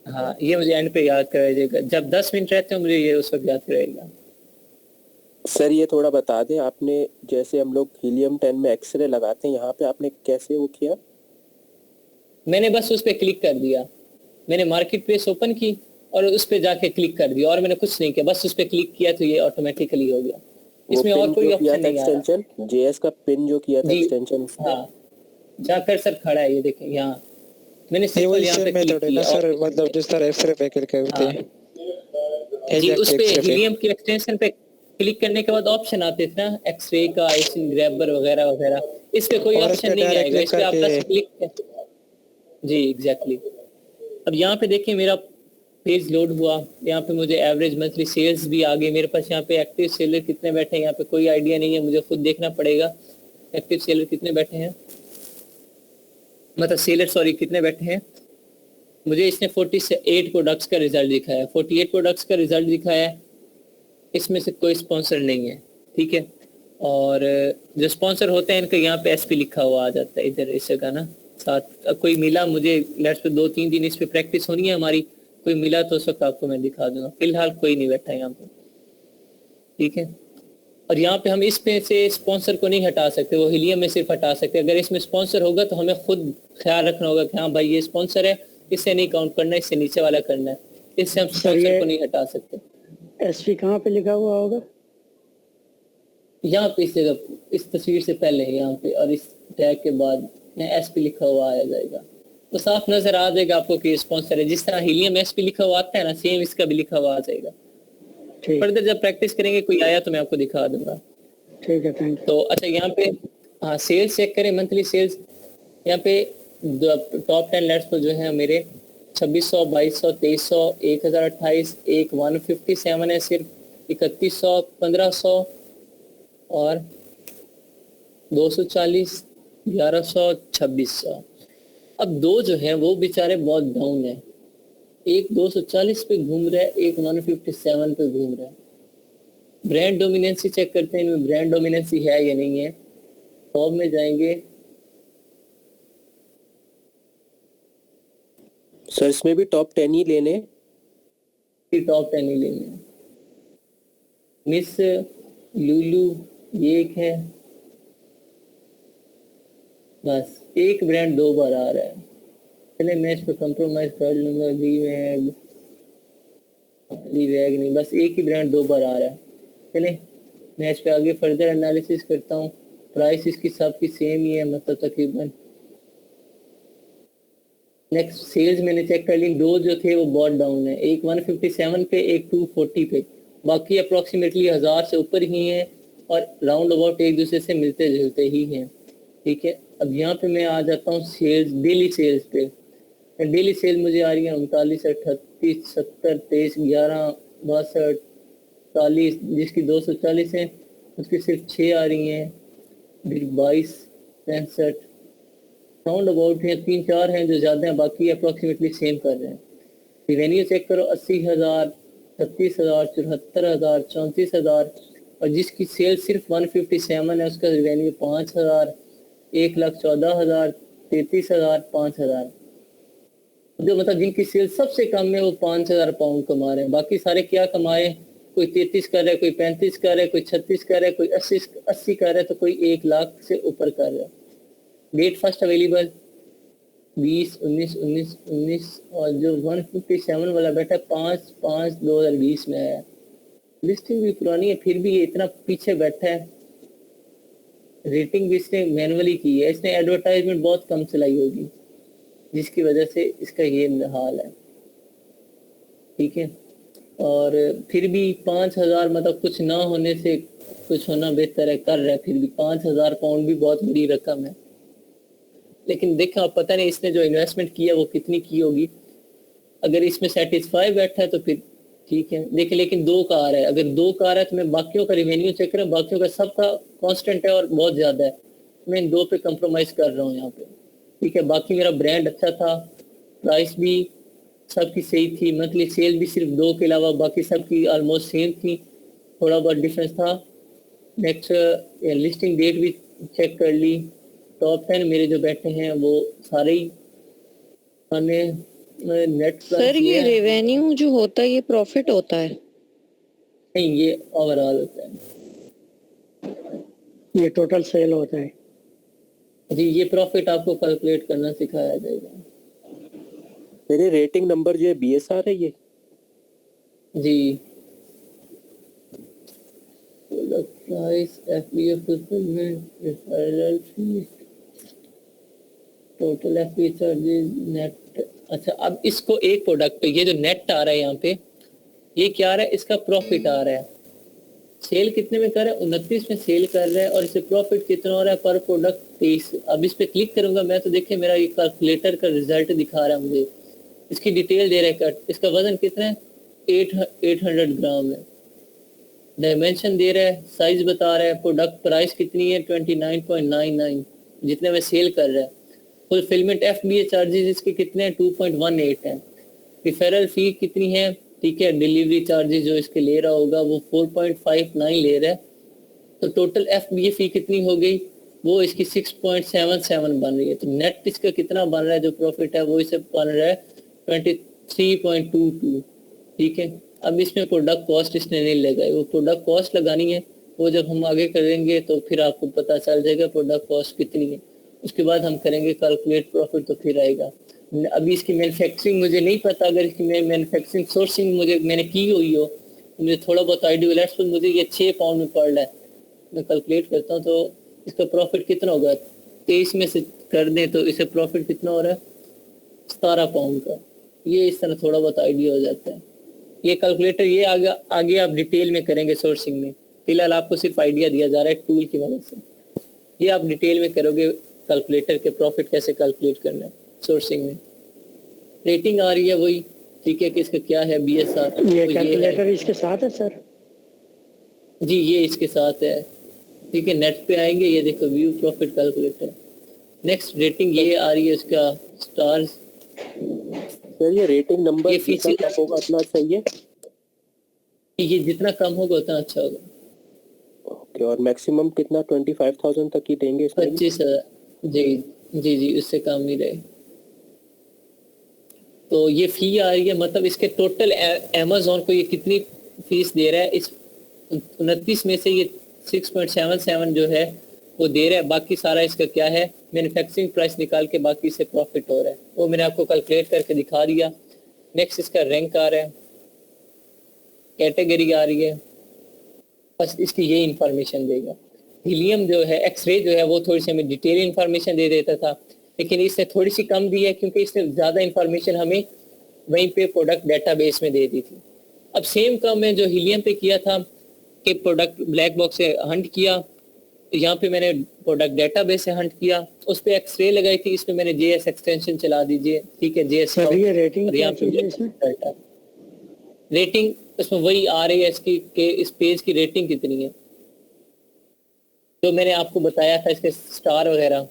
हाँ ये मुझे एंड पे याद कराइएगा, जब 10 मिनट रहते हैं मुझे ये उस वक्त याद कराइएगा।
सर ये थोड़ा बता दें, आपने जैसे हम लोग हीलियम 10 में एक्सरे लगाते हैं, यहाँ पे आपने कैसे वो किया?
मैंने बस उस पर क्लिक कर दिया, मैंने मार्केट प्लेस ओपन की और उस पर जाके क्लिक कर दिया, और मैंने कुछ नहीं किया, बस उस पर क्लिक किया तो ये ऑटोमेटिकली हो गया। इसमें और कोई ऑप्शन नहीं आ रहा।
एक्सटेंशन जेएस का पिन जो किया था
जी,
एक्सटेंशन,
हाँ जहाँ कर्सर खड़ा है ये देखें यहाँ, मैंने
ये
सिंपल
वही
यहाँ पे
सेम
क्लिक
मेथड है ना
किया
सर,
और
मतलब जिस तरह एक्सरे पे क्लिक करते
हाँ
हैं
जी, उस पे
एक्सरे पे।
हीलियम की एक्सटेंशन पे क्लिक करने के बाद ऑप्शन आते थे ना, एक्सरे का, आइसिन ग्रैबर वगैरह वगैरह। इस पे कोई
और इस
ऑप्शन
पे
नहीं
डायरेक्ट
आएगा,
क्लिक
इस पे आप बस
करके
क्लिक। जी एग्जैक्टली। अब यहाँ पे देखिए मेरा पेज लोड हुआ, यहाँ पे मुझे एवरेज मंथली सेल्स भी आ गई मेरे पास। यहाँ पे एक्टिव सेलर कितने बैठे हैं यहाँ पे कोई आइडिया नहीं है, मुझे खुद देखना पड़ेगा एक्टिव सेलर कितने बैठे हैं, मतलब सेलर सॉरी कितने बैठे हैं। मुझे इसने 48 प्रोडक्ट्स का रिजल्ट दिखाया, 48 प्रोडक्ट्स का रिजल्ट दिखाया है, इसमें से कोई स्पॉन्सर नहीं है, ठीक है। और जो स्पॉन्सर होते हैं इनका यहाँ पे SP लिखा हुआ आ जाता है इधर इस जगह ना साथ। अब कोई मिला मुझे, लेट्स पे 2-3 दिन इस पे प्रैक्टिस होनी है हमारी, कोई मिला तो उस वक्त आपको मैं दिखा दूंगा। फिलहाल कोई नहीं बैठा यहाँ पे, ठीक है। और यहाँ पे हम इस पे से स्पॉन्सर को नहीं हटा सकते, वो हीलियम में सिर्फ हटा सकते। अगर इसमें स्पॉन्सर होगा तो हमें खुद ख्याल रखना होगा कि हाँ भाई ये स्पॉन्सर है, इससे नहीं काउंट करना, इससे नीचे वाला करना है, इससे हम स्पॉन्सर को नहीं हटा सकते।
SP कहाँ पे लिखा हुआ होगा?
यहाँ पे इस जगह, इस तस्वीर से पहले यहाँ पे, और इस टैग के बाद SP लिखा हुआ आ जाएगा, तो साफ नजर आ जाएगा आपको कि स्पॉन्सर है। जिस तरह हीलियम SP लिखा हुआ आता है ना, सेम इसका भी लिखा हुआ आ जाएगा। फर्दर जब प्रैक्टिस करेंगे कोई आया तो मैं आपको दिखा दूंगा।
ठीक है, थैंक यू।
तो अच्छा यहाँ पे हाँ सेल्स चेक करें, मंथली सेल्स यहाँ पे टॉप 10 लेट्स पर जो है मेरे 2600, 2200, 2300, 1028, 157 है सिर्फ, 3100, 1500 और 240, 1100, 2600। अब दो जो है वो बेचारे बहुत डाउन है, एक 240 पे घूम रहा है, एक 157 पे घूम रहा है। ब्रांड डोमिनेंसी चेक करते हैं, इनमें ब्रांड डोमिनेंसी है या नहीं है। टॉप में जाएंगे,
सर इसमें भी टॉप 10 ही लेने,
टॉप 10 ही लेंगे। मिस लुलू ये एक है, बस एक ब्रांड 2 बार आ रहा है। पहले मैच पे कंप्रोमाइज कर लूंगा, लीवैग नहीं, बस एक ही ब्रांड 2 बार आ रहा है। चले मैच पे आगे फर्दर एनालिसिस करता हूँ। प्राइस इसकी सबकी सेम ही है, मतलब तकरीबन। नेक्स्ट सेल्स मैंने चेक कर ली, दो जो थे वो बहुत डाउन है, एक 157 पे, एक 240 पे, बाकी अप्रोक्सीमेटली 1000 से ऊपर ही हैं और राउंड अबाउट एक दूसरे से मिलते जुलते ही हैं, ठीक है। अब यहाँ पे मैं आ जाता हूँ सेल्स, डेली सेल्स पे। डेली सेल मुझे आ रही है 39, 38, 70, 23, 11, 62, 40, जिसकी 240 है उसकी सिर्फ 6 आ रही हैं, 22, 65 राउंड अबाउट हैं, 3-4 हैं जो ज़्यादा हैं, बाकी अप्रोक्सीमेटली सेम कर रहे हैं। रिवेन्यू चेक करो, 80,000, 36,000, 74,000, 34,000, और जिसकी सेल सिर्फ 157 है उसका रिवेन्यू 5,000, 1,14,000, 33,000, 5,000। जो मतलब जिनकी सेल सबसे कम है वो 5,000 पाउंड कमा रहे हैं। बाकी सारे क्या कमा रहे हैं, कोई 33 कर रहा है, कोई 35 कर रहा है, कोई 36 कर रहा है, कोई 80 कर रहा है, तो कोई 1 लाख से ऊपर कर रहा है। डेट फर्स्ट अवेलेबल 20, 19, 19, 19, और जो 157 वाला बैठा 5/5/2020 में आया। लिस्टिंग भी पुरानी है फिर भी ये इतना पीछे बैठा है। रेटिंग भी इसने मैनुअली की है, इसने एडवर्टाइजमेंट बहुत कम चलाई होगी जिसकी वजह से इसका ये हाल है, ठीक है। और फिर भी 5,000 मतलब कुछ ना होने से कुछ होना बेहतर है, कर रहा है। फिर भी 5,000 पाउंड भी बहुत बड़ी रकम है, लेकिन देखो आप पता नहीं इसने जो इन्वेस्टमेंट किया वो कितनी की होगी। अगर इसमें सेटिस्फाई बैठा है तो फिर ठीक है। देखिए लेकिन 2 का आ रहा है, अगर 2 का आ रहा है तो मैं बाकियों का रिवेन्यू चेक करूँ, बाकियों का सबका कांस्टेंट है और बहुत ज्यादा है, मैं इन 2 पे कंप्रोमाइज कर रहा हूँ यहाँ पे। ठीक है, बाकी मेरा ब्रांड अच्छा था, प्राइस भी सबकी सही थी, मंथली सेल भी सिर्फ 2 के अलावा बाकी सबकी ऑलमोस्ट सेम थी, थोड़ा बहुत डिफरेंस था। नेक्स्ट लिस्टिंग डेट भी चेक कर ली, टॉप 10 मेरे जो बैठे हैं वो सारे ही हमें नेट
सर ये
है।
रेवेन्यू जो होता है ये प्रॉफिट होता है?
नहीं, ये ओवरऑल होता है
ये टोटल सेल होता है।
जी। ये प्रॉफिट आपको कैलकुलेट करना सिखाया जाएगा।
मेरे रेटिंग नंबर जो है BSR है ये।
जी, price, FPF fulfilment, referral fee, total FP charges, net. अच्छा, अब इसको एक प्रोडक्ट पे ये जो नेट आ रहा है यहाँ पे, ये क्या आ रहा है, इसका प्रॉफिट आ रहा है। सेल कितने में कर रहा है, 29 में सेल कर रहा है, और इसे प्रॉफिट कितना हो रहा है पर प्रोडक्ट 23। अब इस पे क्लिक करूंगा मैं तो देखिए मेरा ये कैलकुलेटर का रिजल्ट दिखा रहा है मुझे, इसकी डिटेल दे रहा है कट, इसका वजन कितना है, 800 ग्राम है, डायमेंशन दे रहा है, साइज बता रहा है, प्रोडक्ट प्राइस कितनी है 29.99 जितने में सेल कर रहा है। फुलफिलमेंट एफबीए चार्जेस इसके कितने हैं, 2.18 है। रिफरल फी कितनी है, ठीक है, डिलीवरी चार्जेस जो इसके ले रहा होगा वो 4.59 ले रहा है, तो टोटल एफबीए फी कितनी हो गई, वो इसकी 6.77 बन रही है। तो नेट इसका कितना बन रहा है जो प्रॉफिट है, वो इसे बन रहा है 23.22। ठीक है, अब इसमें प्रोडक्ट कॉस्ट इसने नहीं लगाई, वो प्रोडक्ट कॉस्ट लगानी है, वो जब हम आगे करेंगे तो फिर आपको पता चल जाएगा प्रोडक्ट कॉस्ट कितनी है। उसके बाद हम करेंगे कैलकुलेट प्रॉफिट, तो फिर आएगा। अभी इसकी मैन्युफैक्चरिंग मुझे नहीं पता, अगर इसकी मैन्युफैक्चरिंग सोर्सिंग मैंने की हुई हो तो मुझे थोड़ा बहुत आइडिया, लेट्स सपोज मुझे ये 6 पाउंड में पड़ रहा है, मैं कैलकुलेट करता हूँ तो इसका प्रॉफिट कितना होगा, 23 में से कर दें तो इसे प्रॉफिट कितना हो रहा है, 17 पाउंड का। ये इस तरह थोड़ा बहुत आइडिया हो जाता है। ये कैलकुलेटर ये आगे आप डिटेल में करेंगे सोर्सिंग में, फिलहाल आपको सिर्फ आइडिया दिया जा रहा है टूल की मदद से, ये आप डिटेल में करोगे कैलकुलेटर के प्रॉफिट कैसे कैलकुलेट करना है सोर्सिंग में। रेटिंग आ रही है वही, ठीक है, कि इसका क्या है BSR,
ये
तो
कैलकुलेटर
है।
इसके साथ है सर?
जी ये इसके साथ है। ठीक है, नेट पे आएंगे, ये देखो view profit calculator. Next rating ये आ रही है इसका स्टार्स।
सर ये रेटिंग नंबर
ये
जितना
फीचर
कम होगा उतना सही है?
ये जितना कम होगा उतना अच्छा होगा।
ओके, और मैक्सिमम कितना 25,000 तक ही देंगे इसमें?
25,000। जी जी जी, उससे कम नहीं रहे। तो ये फी आ रही है, मतलब इसके टोटल अमेजोन को ये कितनी फीस दे रहा है, इस 29 में से ये 6.77 जो है वो दे रहा है, बाकी सारा इसका क्या है, मैन्युफैक्चरिंग प्राइस निकाल के बाकी से प्रॉफिट हो रहा है, वो मैंने आपको कैलकुलेट करके दिखा दिया। नेक्स्ट इसका रैंक आ रहा है, कैटेगरी आ रही है, बस इसकी ये इंफॉर्मेशन देगा। हीलियम जो है, एक्सरे जो है वो थोड़ी सी हमें डिटेल इंफॉर्मेशन दे देता था, लेकिन इसने थोड़ी सी कम दी है क्योंकि इसने ज़्यादा इंफॉर्मेशन हमें वहीं पे प्रोडक्ट डेटाबेस में दे दी थी। अब सेम काम मैं जो हीलियम पे किया था कि प्रोडक्ट ब्लैक बॉक्स से हंट किया, यहाँ पे मैंने प्रोडक्ट डेटाबेस से हंट किया, उस पे एक्सरे लगाई थी, इसमें मैंने JS एक्सटेंशन चला दीजिए, ठीक है, JS
सर ये रेटिंग क्या
यहाँ
चाहिए इसमें?
पे रेटिंग इसमें वही आ रही है इसकी कि इस पेज की रेटिंग कितनी है, जो मैंने आपको बताया था इसके स्टार वगैरह,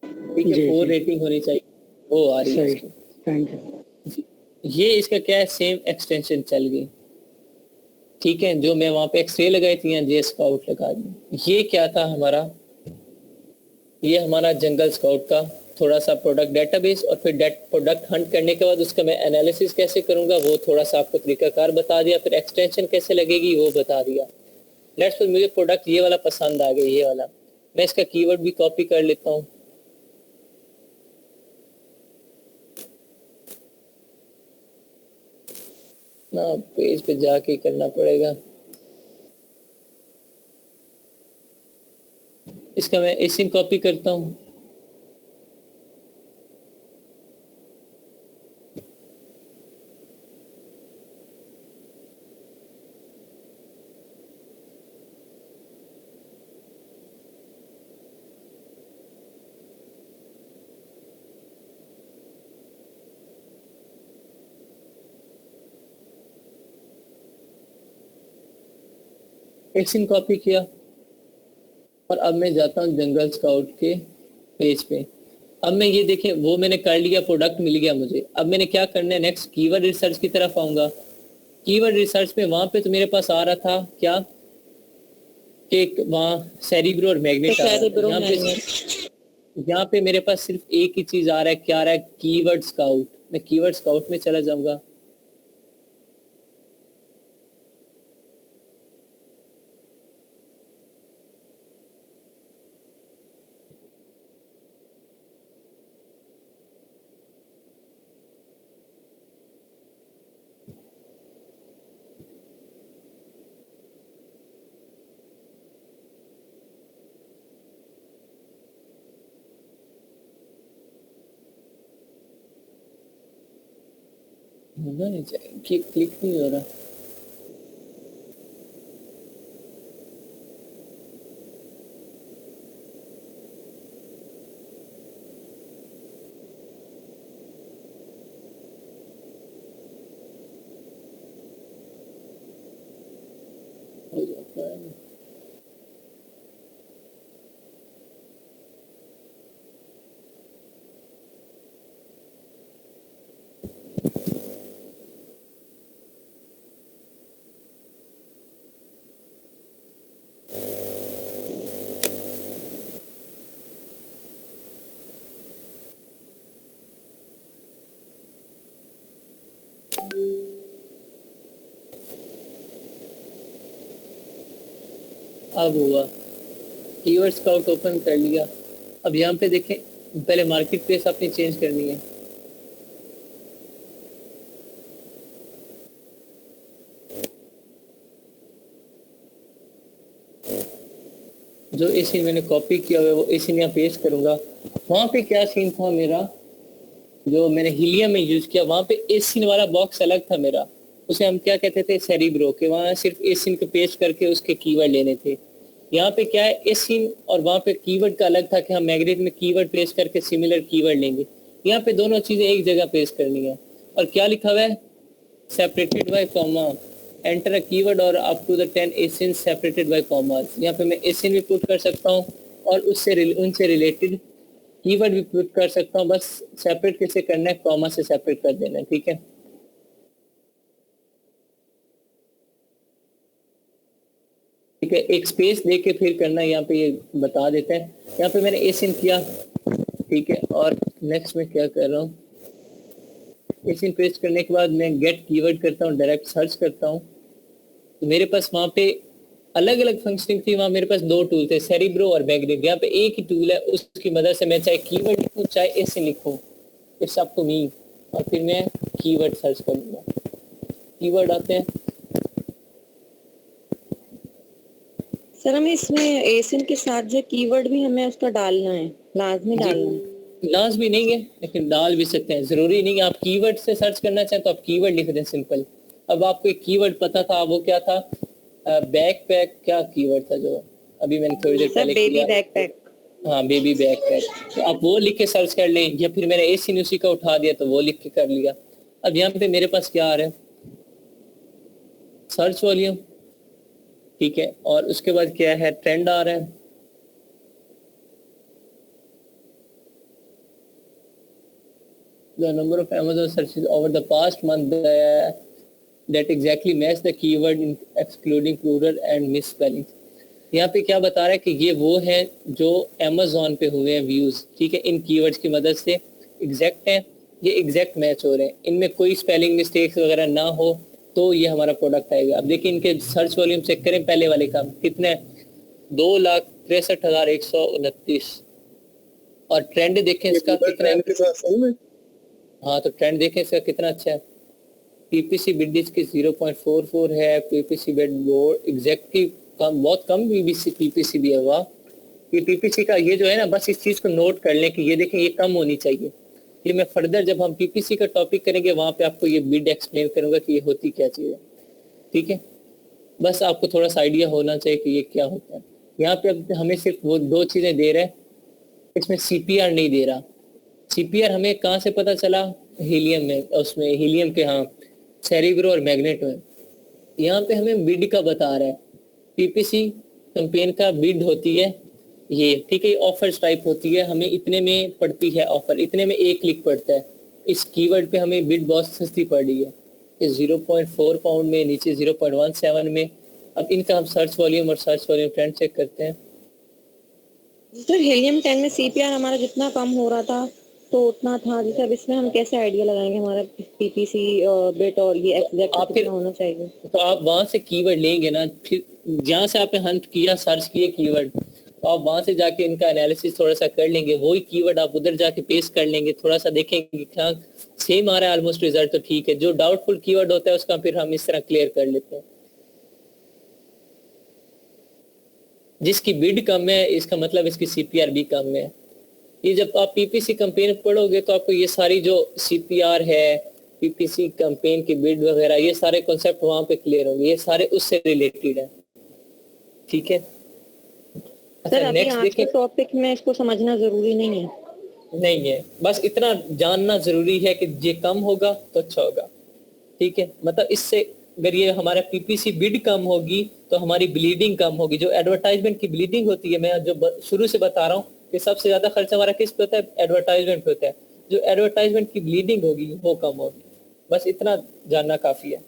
ठीक है,
जी
4
जी
रेटिंग होनी चाहिए, वो आ रही है
सही,
इसकी।
Thank you.
ये इसका क्या है, सेम एक्सटेंशन चल गई, ठीक है, जो मैं वहां पे एक्सरे लगाई थी या जे स्काउट लगा दी। ये क्या था हमारा, ये हमारा जंगल स्काउट का थोड़ा सा प्रोडक्ट डेटाबेस, और फिर प्रोडक्ट हंट करने के बाद उसका मैं एनालिसिस कैसे करूंगा वो थोड़ा सा आपको तरीकाकार बता दिया, फिर एक्सटेंशन कैसे लगेगी वो बता दिया। लेट्स सपोज मुझे प्रोडक्ट ये वाला पसंद आ गया, ये वाला, मैं इसका कीवर्ड भी कॉपी कर लेता हूँ, ना पेज पे जाके करना पड़ेगा। इसका मैं एसिन कॉपी करता हूँ, एसिन कॉपी किया और अब मैं जाता हूँ जंगल स्काउट के पेज पे। अब मैं ये देखें वो मैंने कर लिया, प्रोडक्ट मिल गया मुझे। अब मैंने क्या करना है, नेक्स्ट कीवर्ड रिसर्च की तरफ आऊंगा। कीवर्ड रिसर्च में वहां पे तो मेरे पास आ रहा था क्या, एक वहाँ सेरिब्रो और मैग्नेट आ रहा था। यहाँ पे मेरे पास सिर्फ एक ही चीज आ रहा है, क्या आ रहा है, कीवर्ड स्काउट। मैं कीवर्ड स्काउट में चला जाऊंगा। होना नहीं चाहिए, क्लिक नहीं हो रहा। हो जाता है। अब हुआ, कीवर्ड स्काउट ओपन कर लिया। अब यहाँ पे देखें, पहले मार्केट प्लेस आपने चेंज करनी है। जो इसी मैंने कॉपी किया हुआ है वो इसी यहाँ पेस्ट करूंगा। वहां पे क्या सीन था मेरा, जो मैंने हीलियम में यूज किया, वहां पे एसिन वाला बॉक्स अलग था मेरा। उसे हम क्या कहते थे, सेरिब्रो के। वहां सिर्फ एसिन को पेस्ट करके उसके कीवर्ड लेने थे। यहाँ पे क्या है, एसिन और वहां पे कीवर्ड का अलग था कि हम मैग्नेट में कीवर्ड पेस्ट करके सिमिलर कीवर्ड लेंगे। यहाँ पे दोनों चीजें एक जगह पेस्ट करनी है। और क्या लिखा हुआ है, separated by comma, enter a keyword और up to the 10 ASIN separated by commas. यहाँ पे मैं एसिन भी पुट कर सकता हूँ और उनसे रिलेटेड कीवर्ड भी पुट कर सकता हूँ। बस सेपरेट कैसे करना है, कॉमा से सेपरेट कर देना है, ठीक है। ठीक है, एक स्पेस दे के फिर करना, यहाँ पे ये बता देते हैं। यहाँ पे मैंने एसिन किया, ठीक है। और नेक्स्ट में क्या कर रहा हूँ, एसिन पेस्ट करने के बाद मैं गेट कीवर्ड करता हूँ, डायरेक्ट सर्च करता हूँ। तो मेरे पास वहाँ पे अलग अलग फंक्शनिंग थी। वहाँ मेरे पास दो टूल थे, सेरिब्रो और मैग्नेट। यहाँ पे एक ही टूल है, उसकी मदद से मैं चाहे कीवर्ड लिखूँ चाहे एसिन लिखूँ, इट्स अप टू मी। और फिर मैं कीवर्ड सर्च करूँगा। कीवर्ड आते हैं,
सर हमें इसमें एसिन के साथ जो कीवर्ड भी हमें उसका डालना है, लाजमी डालना है।
लाजमी नहीं है लेकिन डाल भी सकते हैं, जरूरी नहीं है। आप कीवर्ड से सर्च करना चाहें तो आप कीवर्ड लिख दें, सिंपल। अब आपको एक कीवर्ड पता था, वो क्या था, बैकपैक। क्या कीवर्ड था जो अभी मैंने थोड़ी देर पहले
बेबी
किया,
बैकपैक।
हाँ बेबी बैकपैक। तो आप वो लिख के सर्च कर लें, या फिर मैंने एसिन उसी का उठा दिया तो वो लिख के कर लिया। अब यहाँ पे मेरे पास क्या आ रहा है, सर्च वॉल्यूम, ठीक है। और उसके बाद क्या है, ट्रेंड आ रहा है। The number of Amazon searches over the past month that exactly match the keyword excluding plural and misspellings। यहाँ पे क्या बता रहा है कि ये वो है जो Amazon पे हुए हैं व्यूज, ठीक है। इन कीवर्ड्स की मदद से एग्जैक्ट है, ये एग्जैक्ट मैच हो रहे हैं, इनमें कोई स्पेलिंग मिस्टेक्स वगैरह ना हो तो ये हमारा प्रोडक्ट आएगा। अब देखिए इनके सर्च वॉल्यूम चेक करें, पहले वाले का कितने, 2,63,129। और ट्रेंड देखें इसका कितना है। हाँ तो ट्रेंड देखें इसका कितना अच्छा है। पीपीसी बिडिज की 0.44 है, पीपीसी बेड बोर्ड एग्जैक्टली कम, बहुत कम पीपीसी भी है। वाह, ये पीपीसी का ये जो है ना, बस इस चीज को नोट कर लें कि ये देखें ये कम होनी चाहिए। ये मैं फर्दर जब हम पीपीसी का टॉपिक करेंगे वहां पे आपको ये बिड एक्सप्लेन करूंगा कि ये होती क्या चीज है, ठीक है। बस आपको थोड़ा सा आइडिया होना चाहिए कि ये क्या होता है। यहाँ पे अब हमें सिर्फ वो दो चीजें दे रहे हैं, इसमें सीपीआर नहीं दे रहा। सीपीआर हमें कहाँ से पता चला, हीलियम में, उसमें हीलियम के, हाँ सेरिब्रो और मैग्नेट में। यहाँ पे हमें बिड का बता रहा है, पीपीसी कैंपेन का बिड होती है ये, ठीक है, ऑफर टाइप होती है, हमें इतने में पड़ती है ऑफर, इतने में एक क्लिक पड़ता है। इस कीवर्ड पे हमें बिड बहुत सस्ती पड़ रही है, इस 0.4 पाउंड में, नीचे 0.17 में। अब इनका हम सर्च वॉल्यूम और सर्च वॉल्यूम ट्रेंड चेक करते हैं।
सर हीलियम 10 में सीपीआर हमारा जितना कम हो रहा था तो उतना था, जैसे अब इसमें हम कैसे आइडिया लगाएंगे हमारा पीपीसी बिट और ये एग्जैक्ट
आप
कितना होना चाहिए?
तो आप वहां से कीवर्ड लेंगे ना, फिर जहाँ से आपने हंट किया, सर्च किए कीवर्ड, तो आप वहां से जाके इनका एनालिसिस थोड़ा सा कर लेंगे, वही कीवर्ड आप उधर जाके पेस्ट कर लेंगे, थोड़ा सा देखेंगे हाँ सेम आ रहा है ऑलमोस्ट रिजल्ट, तो ठीक है। जो डाउटफुल कीवर्ड होता है उसका फिर हम इस तरह क्लियर कर लेते हैं। जिसकी बिड कम है इसका मतलब इसकी सीपीआर भी कम है। ये जब आप पीपीसी कैंपेन पढ़ोगे तो आपको ये सारी जो सीपीआर है, पीपीसी कैंपेन की बिड वगैरह, ये सारे कॉन्सेप्ट वहां पे क्लियर होंगे, ये सारे उससे रिलेटेड है, ठीक है।
सर अभी
नेक्स्ट
आज
देखिए,
के टॉपिक में इसको समझना जरूरी नहीं है?
नहीं है, बस इतना जानना जरूरी है कि ये कम होगा तो अच्छा होगा, ठीक है। मतलब इससे अगर ये हमारा पीपीसी बिड कम होगी तो हमारी ब्लीडिंग कम होगी। जो एडवर्टाइजमेंट की ब्लीडिंग होती है, मैं जो शुरू से बता रहा हूँ कि सबसे ज्यादा खर्चा हमारा किस पे होता है, एडवर्टाइजमेंट पे होता है। जो एडवर्टाइजमेंट की ब्लीडिंग होगी वो कम होगी, बस इतना जानना काफी है।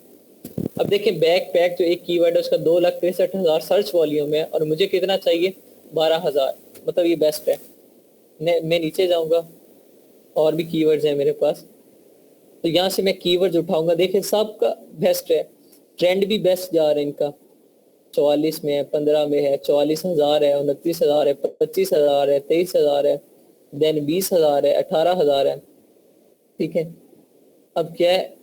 अब देखिए बैक पैक जो एक कीवर्ड है उसका 2,63,000 सर्च वॉल्यूम है और मुझे कितना चाहिए, 12,000, मतलब ये बेस्ट है। मैं नीचे जाऊंगा, और भी कीवर्ड्स हैं मेरे पास, तो यहाँ से मैं कीवर्ड्स उठाऊंगा। देखिए सबका बेस्ट है, ट्रेंड भी बेस्ट जा रहा है इनका, 44 में है, 15 में है, 44,000 है, 29,000 है, 25,000 है, 23,000 है, देन 20,000 है, 18,000 है, ठीक है। अब क्या है,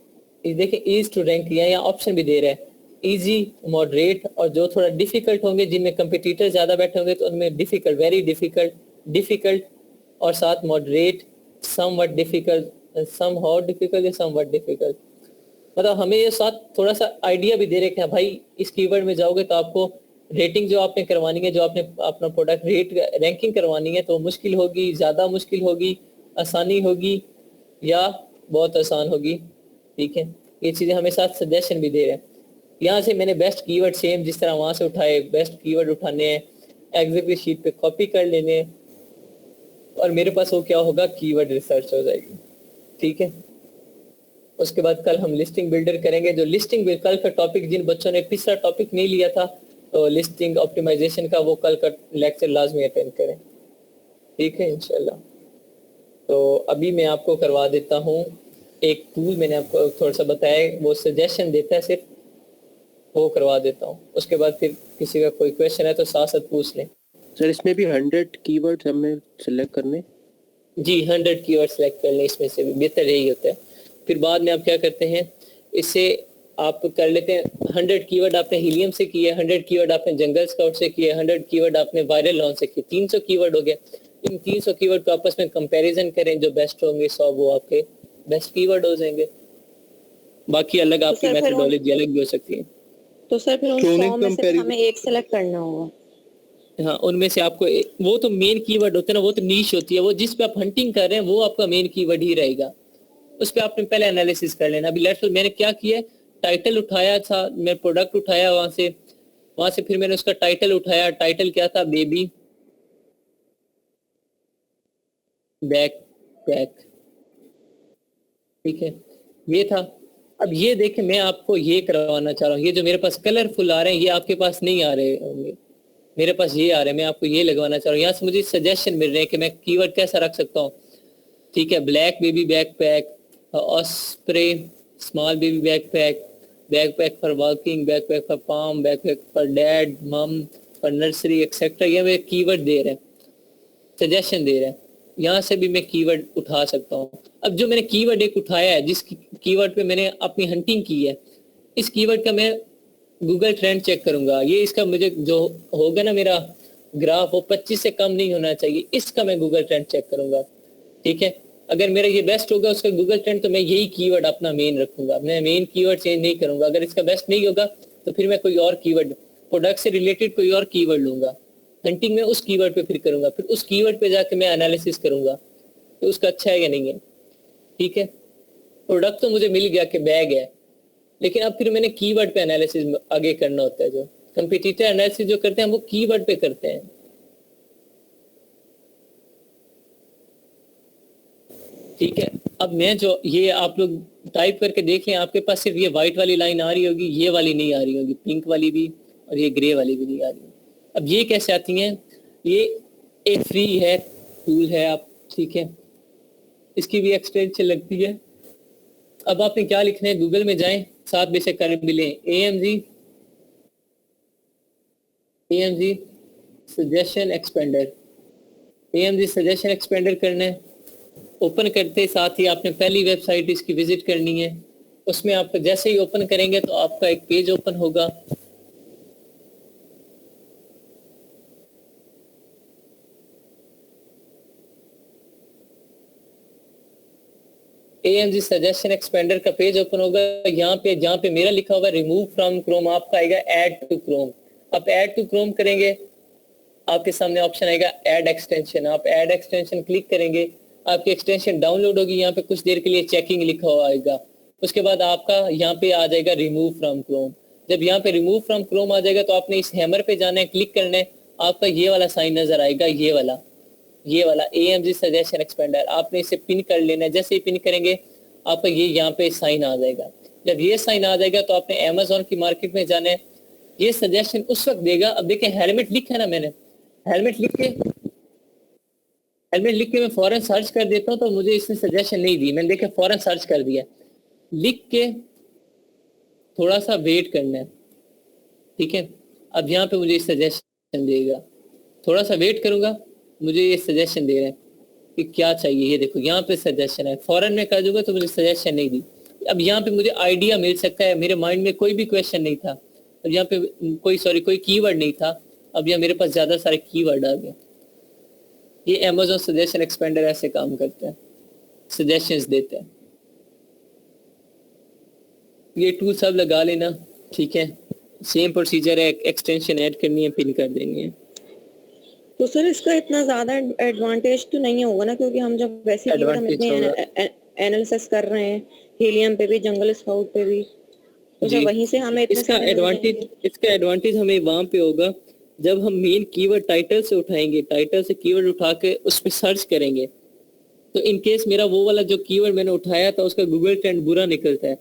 ये देखिए ईज टू रैंक यहाँ ऑप्शन भी दे रहा है, इजी, मॉडरेट, और जो थोड़ा डिफिकल्ट होंगे, जिनमें कंपटीटर ज्यादा बैठे होंगे तो उनमें डिफिकल्ट, वेरी डिफिकल्ट, डिफिकल्ट, और साथ moderate, somewhat difficult, somehow difficult या समवट डिफिकल्ट। मतलब हमें ये साथ थोड़ा सा आइडिया भी दे रहे हैं भाई इस कीवर्ड में जाओगे तो आपको रेटिंग जो आपने करवानी है, जो आपने अपना प्रोडक्ट रेट रैंकिंग करवानी है, तो मुश्किल होगी, ज्यादा मुश्किल होगी, आसानी होगी या बहुत आसान होगी, ठीक है। ये चीजें हमें साथ सजेशन भी दे रहे हैं। यहाँ से मैंने बेस्ट कीवर्ड सेम जिस तरह वहां से उठाए, बेस्ट कीवर्ड उठाने हैं, एग्जीक्यूटिव शीट पे कॉपी कर लेने हैं, और मेरे पास वो क्या होगा, कीवर्ड रिसर्च हो जाएगी, ठीक है। उसके बाद कल हम लिस्टिंग बिल्डर करेंगे। जो लिस्टिंग कल का टॉपिक, जिन बच्चों ने पिछला टॉपिक नहीं लिया था तो लिस्टिंग ऑप्टिमाइजेशन का, वो कल का लेक्चर लाजमी अटेंड करें, ठीक है इंशाल्लाह। तो अभी मैं आपको करवा देता हूँ एक टूल, मैंने आपको थोड़ा सा बताया, वो सजेशन देता है सिर्फ, वो करवा देता हूँ। उसके बाद फिर किसी का कोई क्वेश्चन है तो साथ साथ पूछ लें।
सर इसमें भी 100 कीवर्ड्स हमें सिलेक्ट करने?
जी 100 कीवर्ड सेलेक्ट कर लें, इसमें से भी बेहतर यही होता है। फिर बाद में आप क्या करते हैं, इससे आप कर लेते हैं 100 कीवर्ड आपने हीलियम से किए, 100 कीवर्ड आपने जंगल स्काउट से किए, 100 कीवर्ड आपने वायरल लॉन्च से किए, 300 कीवर्ड हो गए। इन 300 कीवर्ड को आपस में कंपैरिजन करें, जो बेस्ट होंगे 100 वो आपके बेस्ट कीवर्ड हो जाएंगे। बाकी अलग आपकी मेथोडोलॉजी अलग भी हो सकती है।
तो सर फिर उन 100 में से हमें एक सेलेक्ट करना होगा?
हाँ, उनमें से आपको वो तो मेन कीवर्ड होते हैं ना, वो तो नीश होती है, वो जिस पे आप हंटिंग कर रहे हैं वो आपका मेन कीवर्ड ही रहेगा, उस पे आपने पहले एनालिसिस कर लेना। अभी लेट्स मैंने क्या किया, टाइटल उठाया था, मैं प्रोडक्ट उठाया वहां से फिर मैंने उसका टाइटल उठाया। टाइटल क्या था, बेबी बैक पैक, ठीक है, ये था। अब ये देखें, मैं आपको ये करवाना चाह रहा हूँ, ये जो मेरे पास कलरफुल आ रहे हैं ये आपके पास नहीं आ रहे होंगे, मेरे पास ये आ रहे हैं, मैं आपको ये लगवाना चाह रहा हूँ। यहाँ से मुझे सजेशन मिल रहे हैं कि मैं कीवर्ड कैसा रख सकता हूँ, ठीक है। Black baby backpack, osprey small baby backpack, backpack for walking, backpack for palm, backpack for dad मम, फॉर नर्सरी एक्सेट्रा। ये मेरे कीवर्ड दे रहे हैं, सजेशन दे रहे हैं। यहाँ से भी मैं कीवर्ड उठा सकता हूँ। अब जो मैंने कीवर्ड एक उठाया है, जिस कीवर्ड पे मैंने अपनी हंटिंग की है, इस कीवर्ड का मैं गूगल ट्रेंड चेक करूंगा। ये इसका मुझे जो होगा ना मेरा ग्राफ, वो 25 से कम नहीं होना चाहिए, इसका मैं गूगल ट्रेंड चेक करूंगा, ठीक है। अगर मेरा ये बेस्ट होगा उसका गूगल ट्रेंड, तो मैं यही कीवर्ड अपना मेन रखूंगा, मैं मेन कीवर्ड चेंज नहीं करूंगा। अगर इसका बेस्ट नहीं होगा तो फिर मैं कोई और कीवर्ड, प्रोडक्ट से रिलेटेड कोई और कीवर्ड लूंगा, हंटिंग में उस कीवर्ड पे फिर करूंगा, फिर उस कीवर्ड पे जाके मैं एनालिसिस करूंगा तो उसका अच्छा है या नहीं है, ठीक है। प्रोडक्ट तो मुझे मिल गया कि बैग है, लेकिन अब फिर मैंने कीवर्ड पे एनालिसिस आगे करना होता है। जो कंपिटिटर एनालिसिस जो करते हैं वो कीवर्ड पे करते हैं। ठीक है, अब मैं जो ये आप लोग टाइप करके देख लें, आपके पास सिर्फ ये व्हाइट वाली लाइन आ रही होगी, ये वाली नहीं आ रही होगी, पिंक वाली भी और ये ग्रे वाली भी नहीं आ रही। अब ये कैसे आती हैं? ये एक फ्री है टूल है, आप ठीक है, इसकी भी एक्सटेंशन लगती है। अब आपने क्या लिखना है, गूगल में जाएं, साथ में से कर मिले AMG suggestion expander, AMG suggestion expander करना है। ओपन करते साथ ही आपने पहली वेबसाइट इसकी विजिट करनी है। उसमें आप जैसे ही ओपन करेंगे तो आपका एक पेज ओपन होगा। AMG सजेशन एक्सपेंडर का पेज ओपन होगा। यहाँ पे जहाँ पे मेरा लिखा हुआ रिमूव फ्रॉम क्रोम, आपका आएगा ऐड टू क्रोम। आप ऐड टू क्रोम करेंगे, आपके सामने ऑप्शन आएगा ऐड एक्सटेंशन। आप ऐड एक्सटेंशन क्लिक करेंगे, आपकी एक्सटेंशन डाउनलोड होगी। यहाँ पे कुछ देर के लिए चेकिंग लिखा हुआ आएगा। उसके बाद आपका यहाँ पे आ जाएगा रिमूव फ्रॉम क्रोम। जब यहाँ पे रिमूव फ्रॉम क्रोम आ जाएगा तो आपने इस हैमर पे जाना है, क्लिक करना है। आपका ये वाला साइन नजर आएगा, ये वाला AMG सजेशन एक्सपेंडर। आपने इसे पिन कर लेना है। जैसे ही पिन करेंगे आपका ये यहाँ पे साइन आ जाएगा। जब ये साइन आ जाएगा तो आपने Amazon की मार्केट में जाना है। ये सजेशन उस वक्त देगा। अब देखें हेलमेट लिखा है ना, मैंने हेलमेट लिख के मैं फौरन सर्च कर देता हूँ तो मुझे इसने सजेशन नहीं दी। मैंने देखा फौरन सर्च कर दिया। लिख के थोड़ा सा वेट करना है, ठीक है। अब यहाँ पे मुझे सजेशन देगा, थोड़ा सा वेट करूंगा, मुझे ये सजेशन दे रहे हैं कि क्या चाहिए। ये देखो यहाँ पे सजेशन है, फौरन मैं कर दूंगा तो मुझे सजेशन नहीं दी। अब यहाँ पे मुझे आइडिया मिल सकता है। मेरे माइंड में कोई भी क्वेश्चन नहीं था, अब यहाँ पे कोई कीवर्ड नहीं था। अब यहाँ मेरे पास ज्यादा सारे कीवर्ड आ गए। ये Amazon सजेशन एक्सपेंडर ऐसे काम करता है, सजेशंस देते हैं। ये टूल सब लगा लेना, ठीक है। सेम प्रोसीजर है, एक्सटेंशन ऐड करनी है, पिन कर देनी है।
तो सर इसका इतना ज्यादा एडवांटेज तो नहीं होगा ना, क्योंकि हम जब वैसे भी हम इतने एनालिसिस कर रहे हैं, हीलियम पे भी, जंगल स्काउट पे भी, तो जब वहीं से हमें
इसका एडवांटेज हमें वहां पे होगा जब हम मेन कीवर्ड टाइटल से उठाएंगे, टाइटल से कीवर्ड उठा के उस पर सर्च करेंगे। तो इन केस मेरा वो वाला जो कीवर्ड मैंने उठाया था उसका गूगल ट्रेंड बुरा निकलता है।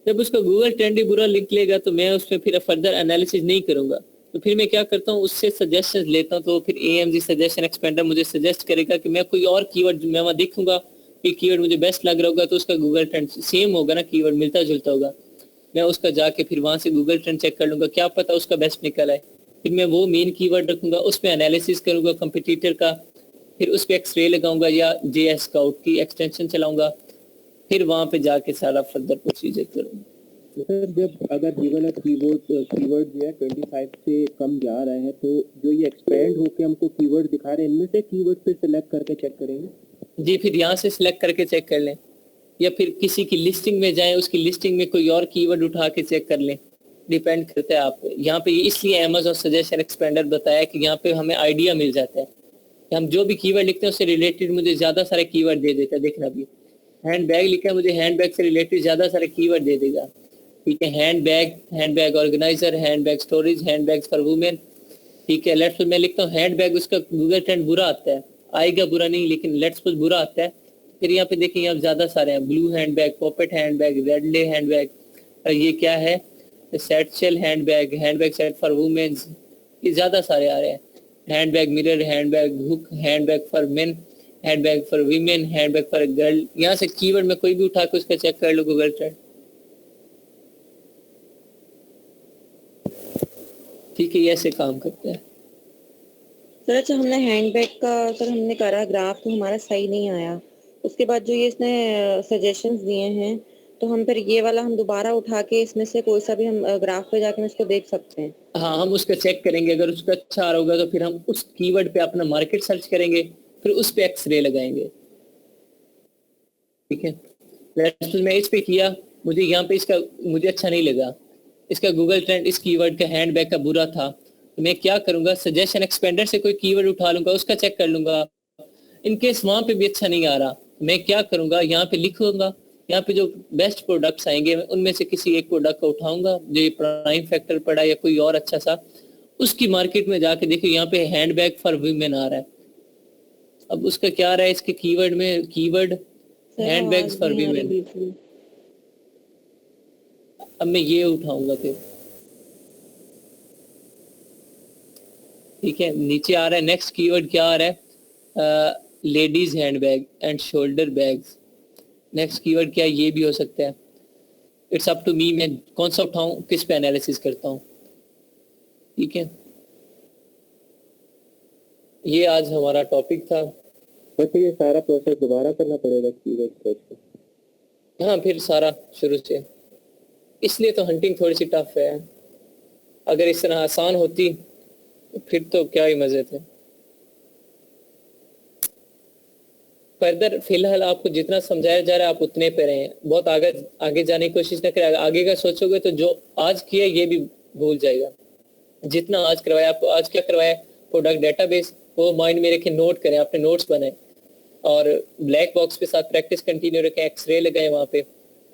जब उसका गूगल ट्रेंड ही बुरा निकलेगा तो मैं उसमें फिर फर्दर एनालिसिस नहीं करूंगा। तो फिर मैं क्या करता हूँ, उससे सजेशन लेता हूँ। तो फिर AMG सजेशन एक्सपेंडर मुझे सजेस्ट करेगा कि मैं कोई और कीवर्ड, मैं वहाँ देखूंगा कि कीवर्ड मुझे बेस्ट लग रहा होगा तो उसका गूगल ट्रेंड सेम होगा ना, कीवर्ड मिलता जुलता होगा। मैं उसका जाके फिर वहां से गूगल ट्रेंड चेक कर लूंगा, क्या पता उसका बेस्ट निकल आए। फिर मैं वो मेन कीवर्ड रखूंगा, उस पर एनालिसिस करूंगा कंपटीटर का, फिर उस पर एक्सरे लगाऊंगा या JS स्काउट की एक्सटेंशन चलाऊंगा, फिर वहां पे जाके सारा फर्दर प्रोसीजर करूंगा।
सर जब अगर गिवन कीवर्ड जो है 25 से कम जा रहा है तो जो ये एक्सपेंड होके हमको कीवर्ड दिखा रहे हैं, इनमें से कीवर्ड पे सिलेक्ट करके चेक करेंगे।
जी, फिर यहाँ से सिलेक्ट करके चेक कर लें, या फिर किसी की लिस्टिंग में जाएं, उसकी लिस्टिंग में कोई और कीवर्ड उठा के चेक कर लें। डिपेंड करता है आप यहाँ पे। इसलिए Amazon सजेशन एक्सपेंडर बताया कि यहाँ पे हमें आइडिया मिल जाता है कि हम जो भी कीवर्ड लिखते हैं उससे रिलेटेड मुझे ज्यादा सारे कीवर्ड दे देता है। देखना भी हैंड बैग लिखा है, मुझे हैंड बैग से रिलेटेड ज्यादा सारे कीवर्ड दे देगा, ठीक है। Hand bag organiser, hand bag storage, hand bag for women, ठीक है। लेट्स मैं लिखता हूँ हैंड बैग, उसका गूगल ट्रेंड बुरा आता है, आएगा बुरा नहीं, लेकिन लेट्स बुरा आता है। फिर यहाँ पे देखिए यहाँ ज्यादा सारे हैं, blue hand bag, poppet hand bag, Radley hand bag, ये क्या है, satchel hand bag set for womens, ये ज्यादा सारे आ रहे हैं। Hand bag mirror, hand bag hook, hand bag for men, hand bag for women, hand bag for girl. यहाँ से कीवर्ड में कोई भी उठा के उसका चेक कर लो गूगल ट्रेंड, ठीक है। ये ऐसे काम करते हैं।
सर अच्छा, हमने हैंडबैग का सर हमने करा, ग्राफ तो हमारा सही नहीं आया। उसके बाद जो ये इसने सजेशंस दिए हैं, तो हम फिर ये वाला हम दोबारा उठा के इसमें से कोई सा भी हम ग्राफ पे जाके हम इसको देख सकते हैं।
हाँ, हम उसका चेक करेंगे, अगर उसका अच्छा आ रहा होगा तो फिर हम उस कीवर्ड पे अपना मार्केट सर्च करेंगे, फिर उस पे एक्सरे लगाएंगे, ठीक है। मैं इस पे किया, मुझे यहाँ पे इसका मुझे अच्छा नहीं लगा, इसका गूगल ट्रेंड इस कीवर्ड का हैंड बैग का बुरा था, तो मैं क्या करूंगा, सजेशन एक्सपेंडर से कोई कीवर्ड उठा लूंगा, उसका चेक कर लूंगा। इनकेस वहां पे भी अच्छा नहीं आ रहा, मैं क्या करूंगा, यहाँ पे लिखूंगा यहाँ पे जो बेस्ट प्रोडक्ट्स आएंगे मैं उनमें से किसी एक प्रोडक्ट को उठाऊंगा जो ये प्राइम फैक्टर पड़ा या कोई और अच्छा सा, उसकी मार्केट में जाके देखिए यहाँ पे हैंडबैग फॉर वीमेन आ रहा है। अब उसका क्या रहा है इसके कीवर्ड में, कीवर्ड हैंडबैग्स फॉर वीमेन। अब मैं ये उठाऊंगा फिर, ठीक है। नीचे आ रहा है नेक्स्ट कीवर्ड क्या आ रहा है, ladies handbag and shoulder bags. Next keyword क्या ये भी हो सकता है। इट्स अप टू मी, मैं कौन सा उठाऊं, किस पे एनालिसिस करता हूं, ठीक है। ये आज हमारा टॉपिक था।
वैसे ये सारा प्रोसेस दोबारा करना पड़ेगा कीवर्ड सर्च का?
हाँ, फिर सारा शुरू से, इसलिए तो हंटिंग थोड़ी सी टफ है। अगर इस तरह आसान होती फिर तो क्या ही मजे थे। फर्दर फिलहाल आपको जितना समझाया जा रहा है आप उतने पे रहें, बहुत आगे आगे जाने की कोशिश न करें। आगे का सोचोगे तो जो आज किया ये भी भूल जाएगा। जितना आज करवाया, आपको आज क्या करवाया, प्रोडक्ट डेटाबेस, वो माइंड में रखें, नोट करें, अपने नोट्स बनाएं और ब्लैक बॉक्स के साथ प्रैक्टिस कंटिन्यू रखें, एक्सरे लगाएं वहां पे।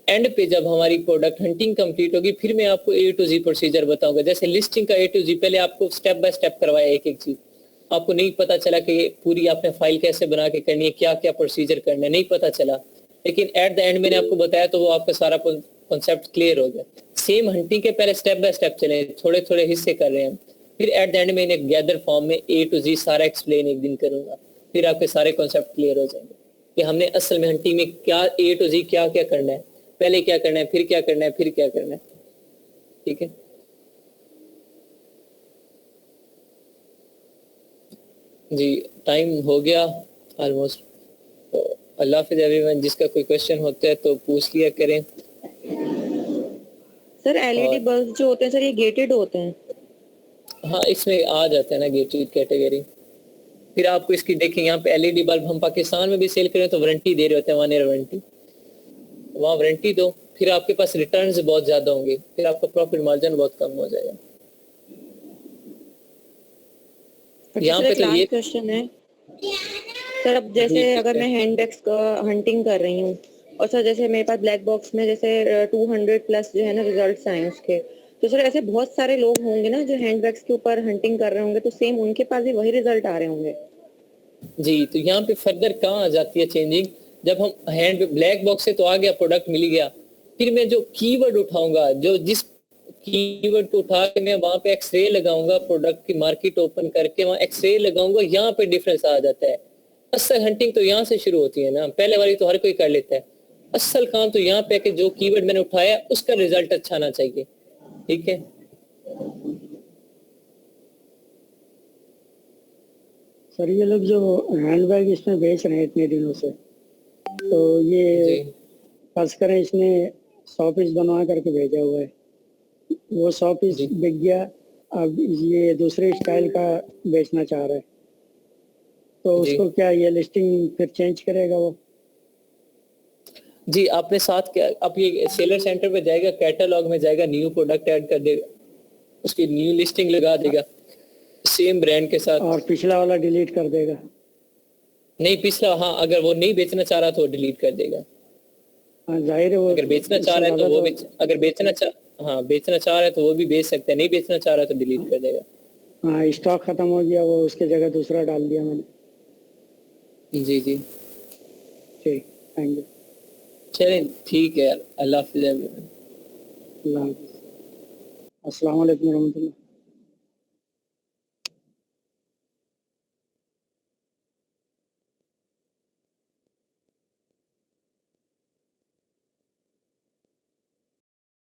एंड पे जब हमारी प्रोडक्ट हंटिंग कंप्लीट होगी फिर मैं आपको A to Z प्रोसीजर बताऊंगा। जैसे लिस्टिंग का A to Z, पहले आपको स्टेप बाय स्टेप करवाया एक एक चीज, आपको नहीं पता चला कि पूरी आपने फाइल कैसे बना के करनी है, क्या क्या प्रोसीजर करना है, नहीं पता चला, लेकिन एट द एंड मैंने आपको बताया तो वो आपका सारा कॉन्सेप्ट क्लियर हो गया। सेम हंटिंग के पहले स्टेप बाय स्टेप चले, थोड़े थोड़े हिस्से कर रहे हैं, फिर एट द एंड में इन्हें गैदर फॉर्म में A to Z सारा एक्सप्लेन एक दिन करूंगा, फिर आपके सारे कॉन्सेप्ट क्लियर हो जाएंगे कि हमने असल में हंटिंग में क्या A to Z क्या क्या करना है, पहले क्या करना है, फिर क्या करना है, फिर क्या करना है, ठीक है। जी टाइम हो गया ऑलमोस्ट, तो अल्लाह हाफिज़ एवरीवन। जिसका कोई क्वेश्चन होता है तो पूछ लिया करें।
सर LED बल्ब जो होते हैं सर ये गेटेड होते हैं?
हाँ, इसमें आ जाता है ना गेटेड कैटेगरी। फिर आपको इसकी देखें, यहाँ पे LED बल्ब हम पाकिस्तान में भी सेल करें तो वारंटी दे रहे होते हैं, 1 ईयर वारंटी, वहाँ वारंटी दो, फिर आपके पास रिटर्न्स बहुत ज्यादा होंगे, फिर आपका प्रॉफिट मार्जिन बहुत कम हो जाएगा। यहाँ पे तो ये
क्वेश्चन है सर, अब जैसे अगर मैं हैंडबैग्स का हंटिंग कर रही हूँ और सर जैसे मेरे पास ब्लैक बॉक्स में जैसे 200 प्लस जो है ना रिजल्ट्स आए उसके, तो सर ऐसे बहुत सारे लोग होंगे ना जो हैंडबैग्स के ऊपर हंटिंग कर रहे होंगे, तो सेम उनके पास भी वही रिजल्ट आ रहे होंगे?
जी, तो यहाँ पे फर्दर कहाँ आ जाती है चेंजिंग, जब हम हैंड ब्लैक बॉक्स से तो आ गया, प्रोडक्ट मिल गया, फिर मैं जो कीवर्ड उठाऊंगा, जो जिस कीवर्ड को उठा के मैं वहां पे एक्सरे लगाऊंगा, प्रोडक्ट की मार्केट ओपन करके वहां एक्सरे लगाऊंगा, यहाँ पे डिफरेंस आ जाता है। असल हंटिंग तो यहाँ से शुरू होती है ना, पहले वाली तो हर कोई कर लेता है, असल काम तो यहाँ पे कि जो कीवर्ड मैंने उठाया उसका रिजल्ट अच्छा आना चाहिए, ठीक है।
सर ये लोग जो हैंडबैग इसमें बेच रहे हैं इतने दिनों से, तो ये फर्ज करें इसने 100 पीस बनवा करके भेजा हुआ है, वो 100 पीस बिक गया, अब ये दूसरे स्टाइल का बेचना चाह रहा है, तो उसको क्या ये लिस्टिंग फिर चेंज करेगा वो?
जी, आपने साथ क्या, आप ये सेलर सेंटर पे जाएगा, कैटलॉग में जाएगा, न्यू प्रोडक्ट ऐड कर देगा, उसकी न्यू लिस्टिंग लगा देगा सेम ब्रांड के साथ,
और पिछला वाला डिलीट कर देगा?
नहीं पिछला, हाँ अगर वो नहीं बेचना चाह रहा तो डिलीट कर देगा।
हाँ जाहिर है, वो
अगर बेचना चाह रहा है तो वो भी, अगर बेचना चाह रहा है तो वो भी बेच सकता है, नहीं बेचना चाह रहा तो डिलीट कर देगा।
हाँ, स्टॉक खत्म हो गया, वो उसके जगह दूसरा डाल दिया मैंने।
जी जी
ठीक, थैंक यू।
चलें ठीक है यार, अल्लाह हाफिज़।
अल्लाह हाफिज़। अस्सलाम वालेकुम रहमतुल्लाह।